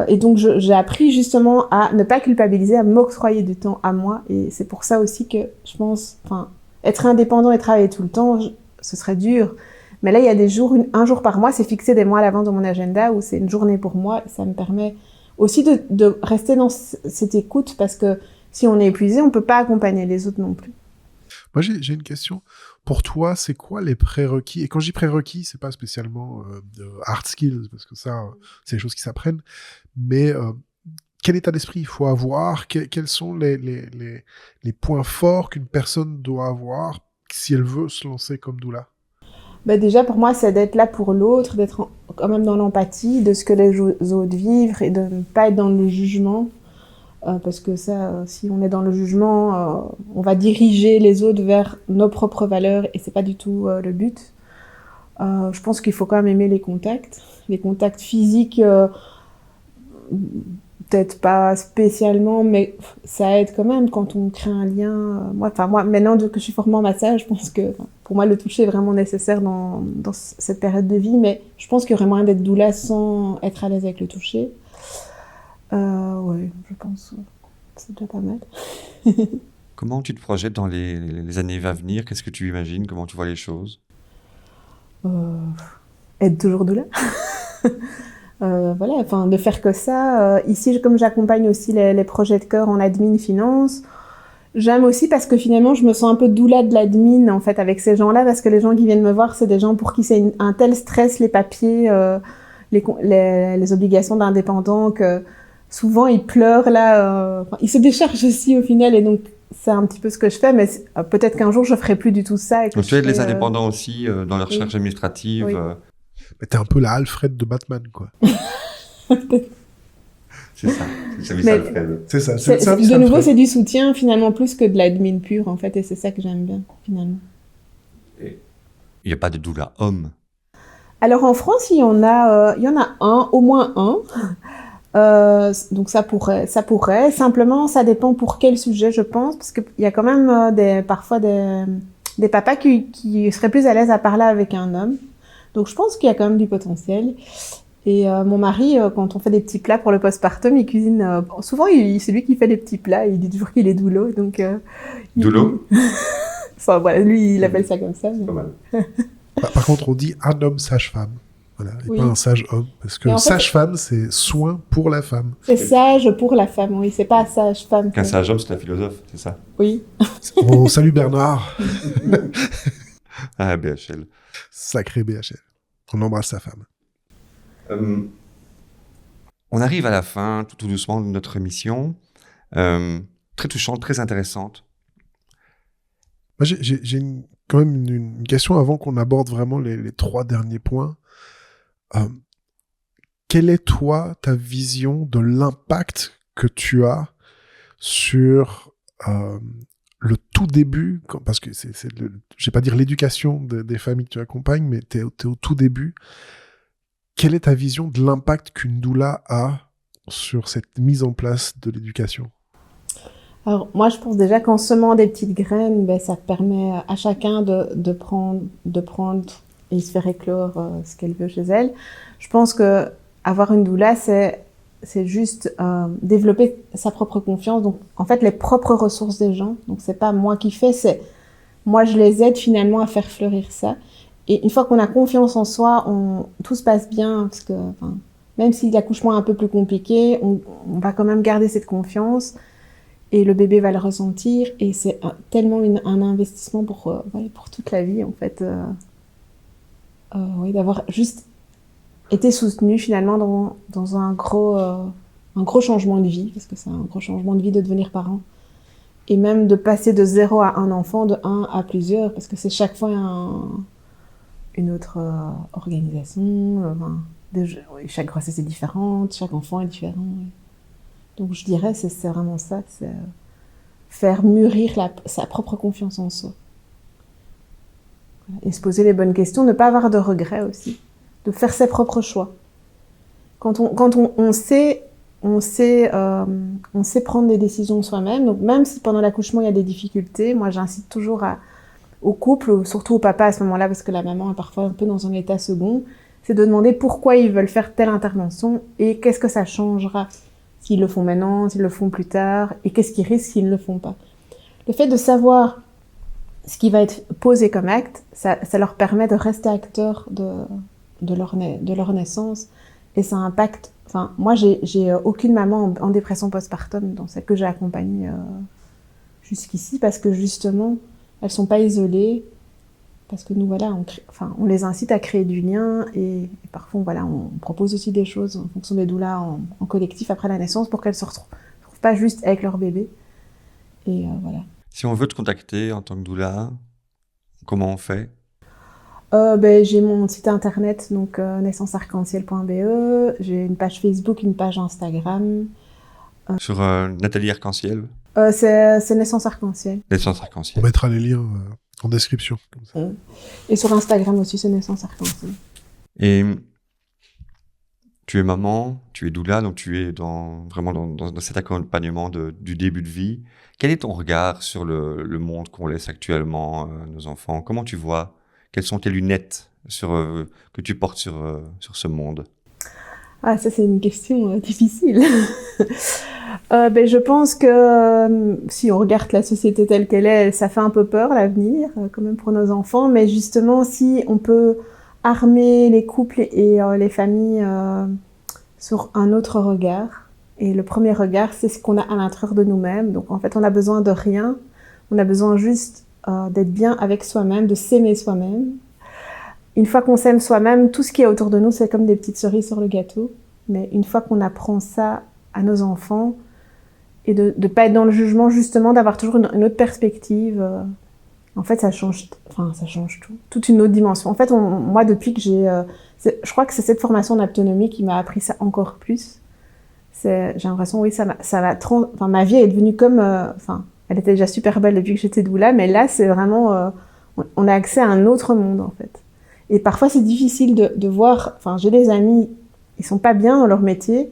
Et donc, j'ai appris justement à ne pas culpabiliser, à m'octroyer du temps à moi, et c'est pour ça aussi que je pense, enfin, être indépendant et travailler tout le temps, ce serait dur. Mais là, il y a des jours, un jour par mois, c'est fixé des mois à l'avance dans mon agenda, où c'est une journée pour moi, et ça me permet aussi de rester dans cette écoute, parce que si on est épuisé, on peut pas accompagner les autres non plus. Moi, j'ai une question. Pour toi, c'est quoi les prérequis? Et quand je dis prérequis, c'est pas spécialement de hard skills, parce que ça, c'est des choses qui s'apprennent. Mais quel état d'esprit il faut avoir? Quels sont les points forts qu'une personne doit avoir si elle veut se lancer comme doula? Déjà, pour moi, c'est d'être là pour l'autre, d'être quand même dans l'empathie de ce que les autres vivent et de ne pas être dans le jugement. Parce que ça, si on est dans le jugement, on va diriger les autres vers nos propres valeurs et c'est pas du tout le but. Je pense qu'il faut quand même aimer les contacts physiques, peut-être pas spécialement, mais ça aide quand même quand on crée un lien. Moi, maintenant que je suis formée en massage, je pense que pour moi le toucher est vraiment nécessaire dans cette période de vie, mais je pense qu'il y aurait moyen d'être doula sans être à l'aise avec le toucher. Ouais, je pense c'est déjà pas mal. Comment tu te projettes dans les années à venir? Qu'est-ce que tu imagines? Comment tu vois les choses? Être toujours doula. Voilà, enfin, de faire que ça. Ici, comme j'accompagne aussi les projets de cœur en admin finance, j'aime aussi parce que finalement, je me sens un peu doula de l'admin, en fait, avec ces gens-là, parce que les gens qui viennent me voir, c'est des gens pour qui c'est un tel stress, les papiers, les obligations d'indépendant, que souvent ils pleurent là, ils se déchargent aussi au final, et donc c'est un petit peu ce que je fais, mais peut-être qu'un jour je ferai plus du tout ça. Donc tu aides les indépendants aussi dans leur recherche administrative. Oui. Mais t'es un peu la Alfred de Batman, quoi. C'est ça, c'est le service Alfred. C'est ça, c'est le service de Alfred. nouveau, c'est du soutien finalement plus que de l'admin pure en fait, et c'est ça que j'aime bien finalement. Et il n'y a pas de doula homme? Alors en France, il y en a un, au moins un. Donc ça pourrait. Simplement, ça dépend pour quel sujet, je pense, parce qu'il y a quand même parfois des papas qui seraient plus à l'aise à parler avec un homme. Donc je pense qu'il y a quand même du potentiel. Et mon mari, quand on fait des petits plats pour le postpartum, il cuisine. Souvent, c'est lui qui fait les petits plats. Il dit toujours qu'il est doulot. Donc Doulot. Enfin voilà, lui, il appelle ça comme ça. Mais... Pas mal. Par contre, on dit un homme sage-femme. Voilà, et Oui. pas un sage homme, parce que Mais en fait, sage-femme, c'est soin pour la femme. c'est sage pour la femme, oui, c'est pas sage-femme. Qu'un sage homme, c'est un philosophe, c'est ça? Oui. On salue Bernard, Ah, BHL. sacré BHL. On embrasse sa femme. On arrive à la fin, tout doucement, de notre émission. Très touchante, très intéressante. Moi, j'ai quand même une question avant qu'on aborde vraiment les 3 derniers points. Quelle est, toi, ta vision de l'impact que tu as sur le tout début, parce que je vais pas dire l'éducation des familles que tu accompagnes, mais t'es au tout début. Quelle est ta vision de l'impact qu'une doula a sur cette mise en place de l'éducation? Alors, moi, je pense déjà qu'en semant des petites graines, ben, ça permet à chacun de prendre et se faire éclore ce qu'elle veut chez elle. Je pense que avoir une doula, c'est juste développer sa propre confiance. Donc, en fait, les propres ressources des gens. Donc, c'est pas moi qui fais, c'est moi, je les aide finalement à faire fleurir ça. Et une fois qu'on a confiance en soi, tout se passe bien, parce que même si l'accouchement est un peu plus compliqué, on va quand même garder cette confiance. Et le bébé va le ressentir, et c'est tellement un investissement pour toute la vie, en fait. Oui, d'avoir juste été soutenu finalement dans un gros changement de vie, parce que c'est un gros changement de vie de devenir parent. Et même de passer de 0 à un enfant, de 1 à plusieurs, parce que c'est chaque fois une autre organisation. Chaque grossesse est différente, chaque enfant est différent. Oui. Donc je dirais c'est vraiment ça, c'est faire mûrir sa propre confiance en soi. Et se poser les bonnes questions, ne pas avoir de regrets aussi, de faire ses propres choix. Quand on sait prendre des décisions soi-même, donc même si pendant l'accouchement il y a des difficultés, moi j'incite toujours au couple, surtout au papa à ce moment-là, parce que la maman est parfois un peu dans un état second, c'est de demander pourquoi ils veulent faire telle intervention et qu'est-ce que ça changera. S'ils le font maintenant, s'ils le font plus tard, et qu'est-ce qu'ils risquent s'ils ne le font pas. Le fait de savoir ce qui va être posé comme acte, ça leur permet de rester acteurs de leur naissance, et ça impacte... moi, j'ai aucune maman en dépression postpartum dans celle que j'ai accompagnée jusqu'ici, parce que justement, elles sont pas isolées, parce que nous, voilà, on les incite à créer du lien, et parfois, voilà, on propose aussi des choses en fonction des doulas en collectif après la naissance pour qu'elles se retrouvent pas juste avec leur bébé. Et voilà. Si on veut te contacter en tant que doula, comment on fait? J'ai mon site internet, donc naissancearc-en-ciel.be. J'ai une page Facebook, une page Instagram. Sur Nathalie Arc-en-Ciel? C'est Naissance Arc-en-Ciel. Naissance On Arc-en-Ciel. mettra les liens en description. Comme ça. Et sur Instagram aussi, c'est Naissance Arc-en-Ciel. Et tu es maman, tu es doula, donc tu es vraiment dans cet accompagnement du début de vie. Quel est ton regard sur le monde qu'on laisse actuellement à nos enfants? Comment tu vois? Quelles sont tes lunettes que tu portes sur ce monde? Ah, ça, c'est une question difficile. Je pense que si on regarde la société telle qu'elle est, ça fait un peu peur, l'avenir, quand même pour nos enfants. Mais justement, si on peut armer les couples et les familles sur un autre regard. Et le premier regard, c'est ce qu'on a à l'intérieur de nous-mêmes. Donc en fait, on a besoin de rien. On a besoin juste d'être bien avec soi-même, de s'aimer soi-même. Une fois qu'on s'aime soi-même, tout ce qui est autour de nous, c'est comme des petites cerises sur le gâteau. Mais une fois qu'on apprend ça à nos enfants, et de ne pas être dans le jugement, justement, d'avoir toujours une autre perspective, en fait, ça change tout. Toute une autre dimension. En fait, moi, depuis que je crois que c'est cette formation d'autonomie qui m'a appris ça encore plus. J'ai l'impression, oui, ma vie est devenue comme... elle était déjà super belle depuis que j'étais doula, mais là, c'est vraiment... on a accès à un autre monde, en fait. Et parfois, c'est difficile de voir... j'ai des amis, ils sont pas bien dans leur métier,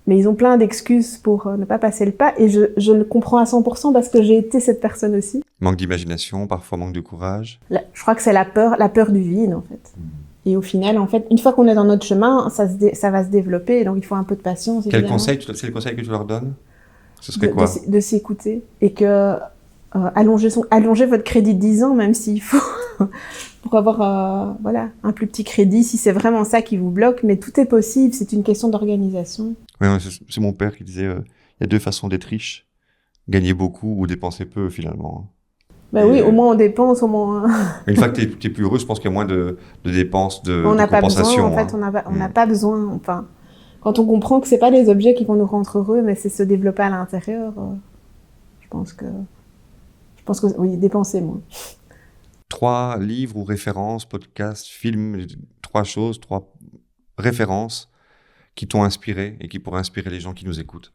mais ils ont plein d'excuses pour ne pas passer le pas, et je le comprends à 100% parce que j'ai été cette personne aussi. Manque d'imagination, parfois manque de courage. Je crois que c'est la peur du vide, en fait. Et au final, en fait, une fois qu'on est dans notre chemin, ça va se développer, donc il faut un peu de patience. C'est le conseil que tu leur donnes? Ce serait quoi? De s'écouter, et que allonger votre crédit de 10 ans, même s'il faut, pour avoir un plus petit crédit, si c'est vraiment ça qui vous bloque, mais tout est possible, c'est une question d'organisation. Oui, c'est mon père qui disait, il y a 2 façons d'être riche, gagner beaucoup ou dépenser peu finalement. Oui, au moins on dépense, au moins... Une fois que tu es plus heureux, je pense qu'il y a moins de dépenses, de on n'a pas compensation. besoin, en fait, on n'a pas besoin, quand on comprend que c'est pas les objets qui vont nous rendre heureux, mais c'est se développer à l'intérieur, je pense que oui, dépenser moins. 3 livres ou références, podcasts, films, 3 choses, 3 références qui t'ont inspiré et qui pourraient inspirer les gens qui nous écoutent.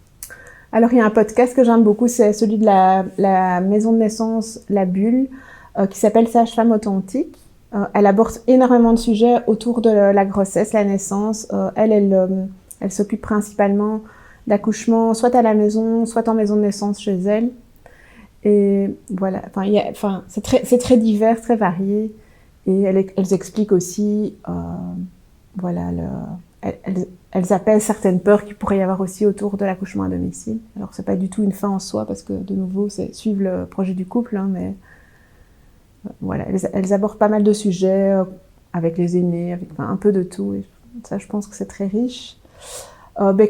Alors, il y a un podcast que j'aime beaucoup, c'est celui de la maison de naissance La Bulle, qui s'appelle Sage-femme authentique. Elle aborde énormément de sujets autour de la grossesse, la naissance. Elle s'occupe principalement d'accouchement, soit à la maison, soit en maison de naissance chez elle. Et voilà, c'est très divers, très varié. Et elles expliquent aussi, elles appellent certaines peurs qu'il pourrait y avoir aussi autour de l'accouchement à domicile. Alors, c'est pas du tout une fin en soi, parce que, de nouveau, c'est suivre le projet du couple, hein, mais voilà, elles abordent pas mal de sujets avec les aînés, avec un peu de tout. Et ça, je pense que c'est très riche.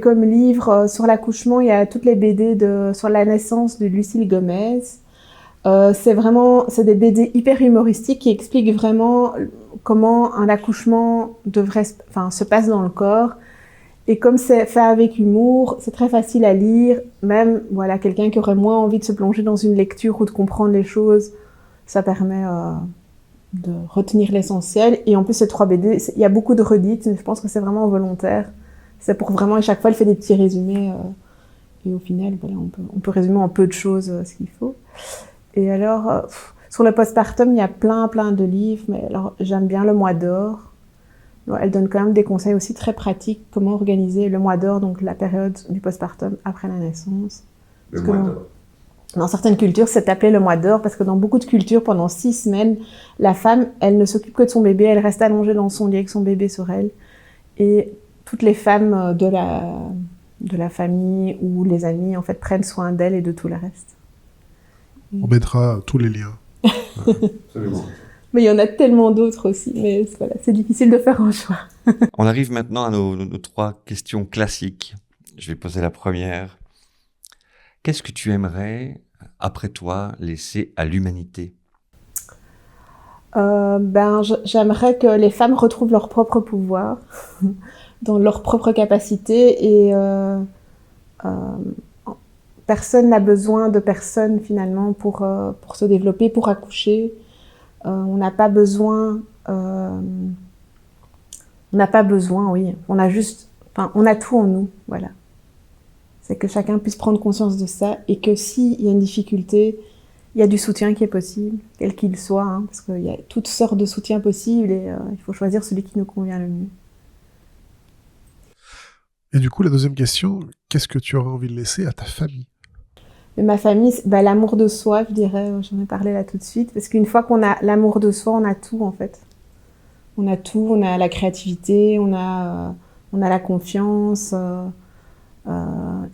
Comme livre sur l'accouchement, il y a toutes les BD sur la naissance de Lucille Gomez. C'est des BD hyper humoristiques qui expliquent vraiment comment un accouchement se passe dans le corps. Et comme c'est fait avec humour, c'est très facile à lire. Même, quelqu'un qui aurait moins envie de se plonger dans une lecture ou de comprendre les choses, ça permet de retenir l'essentiel. Et en plus, ces 3 BD, il y a beaucoup de redites, mais je pense que c'est vraiment volontaire. C'est pour vraiment, à chaque fois, elle fait des petits résumés. Et au final, on peut résumer en peu de choses ce qu'il faut. Et alors, sur le postpartum, il y a plein de livres. Mais alors, j'aime bien Le Mois d'Or. Alors, elle donne quand même des conseils aussi très pratiques. Comment organiser le mois d'or, donc la période du postpartum après la naissance. Le mois d'or. Dans certaines cultures, c'est appelé le mois d'or parce que dans beaucoup de cultures, pendant 6 semaines, la femme, elle ne s'occupe que de son bébé. Elle reste allongée dans son lit avec son bébé sur elle. Et toutes les femmes de la famille ou les amis, en fait, prennent soin d'elle et de tout le reste. On mettra tous les liens. Absolument. Mais il y en a tellement d'autres aussi, mais voilà, c'est difficile de faire un choix. On arrive maintenant à nos 3 questions classiques. Je vais poser la première. Qu'est-ce que tu aimerais, après toi, laisser à l'humanité ? J'aimerais que les femmes retrouvent leur propre pouvoir, dans leur propre capacité, et personne n'a besoin de personne finalement pour se développer, pour accoucher. On n'a pas besoin, oui. On a tout en nous, voilà. C'est que chacun puisse prendre conscience de ça et que s'il y a une difficulté, il y a du soutien qui est possible, quel qu'il soit, hein, parce qu'il y a toutes sortes de soutiens possibles et il faut choisir celui qui nous convient le mieux. Et du coup, la deuxième question, qu'est-ce que tu aurais envie de laisser à ta famille ? Mais ma famille, l'amour de soi, je dirais, j'en ai parlé là tout de suite, parce qu'une fois qu'on a l'amour de soi, on a tout en fait. On a tout, on a la créativité, on a la confiance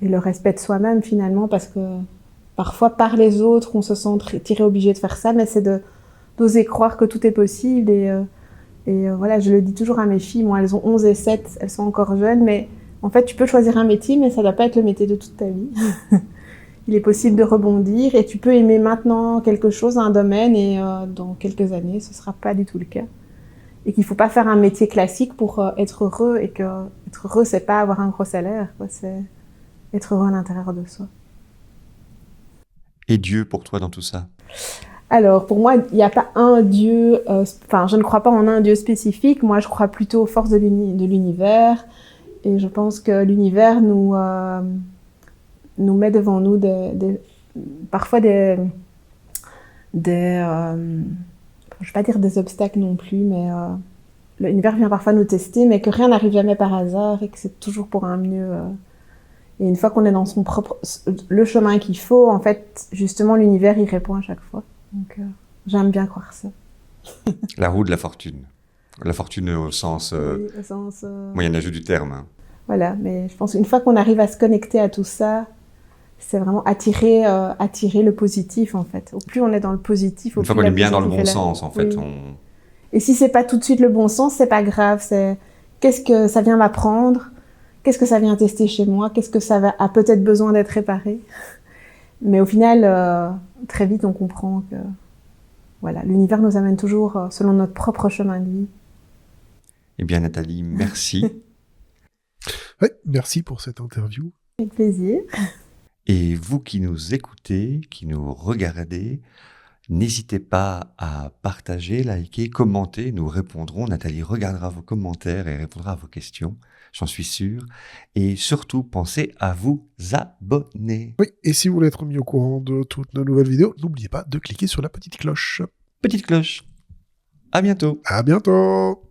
et le respect de soi-même finalement, parce que parfois par les autres, on se sent tiré obligé de faire ça, mais c'est d'oser croire que tout est possible et voilà, je le dis toujours à mes filles, moi elles ont 11 et 7, elles sont encore jeunes, mais en fait tu peux choisir un métier, mais ça doit pas être le métier de toute ta vie. Il est possible de rebondir et tu peux aimer maintenant quelque chose, un domaine, et dans quelques années, ce sera pas du tout le cas. Et qu'il faut pas faire un métier classique pour être heureux, et que être heureux, c'est pas avoir un gros salaire, quoi, c'est être heureux à l'intérieur de soi. Et Dieu pour toi dans tout ça ? Alors, pour moi, il n'y a pas un Dieu, je ne crois pas en un Dieu spécifique, moi je crois plutôt aux forces de l'univers, et je pense que l'univers nous met devant nous parfois des je vais pas dire des obstacles non plus, mais l'univers vient parfois nous tester, mais que rien n'arrive jamais par hasard et que c'est toujours pour un mieux. Et une fois qu'on est dans le chemin qu'il faut, en fait, justement, l'univers, il répond à chaque fois. Donc, j'aime bien croire ça. La roue de la fortune. La fortune au sens, oui, au sens moyenâgeux du terme. Hein. Voilà, mais je pense qu'une fois qu'on arrive à se connecter à tout ça, c'est vraiment attirer le positif, en fait. Au plus on est dans le positif, au plus une fois qu'on est bien dans le bon sens, en fait. Oui. Et si c'est pas tout de suite le bon sens, c'est pas grave. C'est qu'est-ce que ça vient m'apprendre, qu'est-ce que ça vient tester chez moi, qu'est-ce que ça a peut-être besoin d'être réparé. Mais au final, très vite, on comprend que voilà, l'univers nous amène toujours selon notre propre chemin de vie. Eh bien, Nathalie, merci. Ouais, merci pour cette interview. Avec plaisir. Et vous qui nous écoutez, qui nous regardez, n'hésitez pas à partager, liker, commenter. Nous répondrons. Nathalie regardera vos commentaires et répondra à vos questions. J'en suis sûr. Et surtout, pensez à vous abonner. Oui, et si vous voulez être mis au courant de toutes nos nouvelles vidéos, n'oubliez pas de cliquer sur la petite cloche. Petite cloche. À bientôt. À bientôt!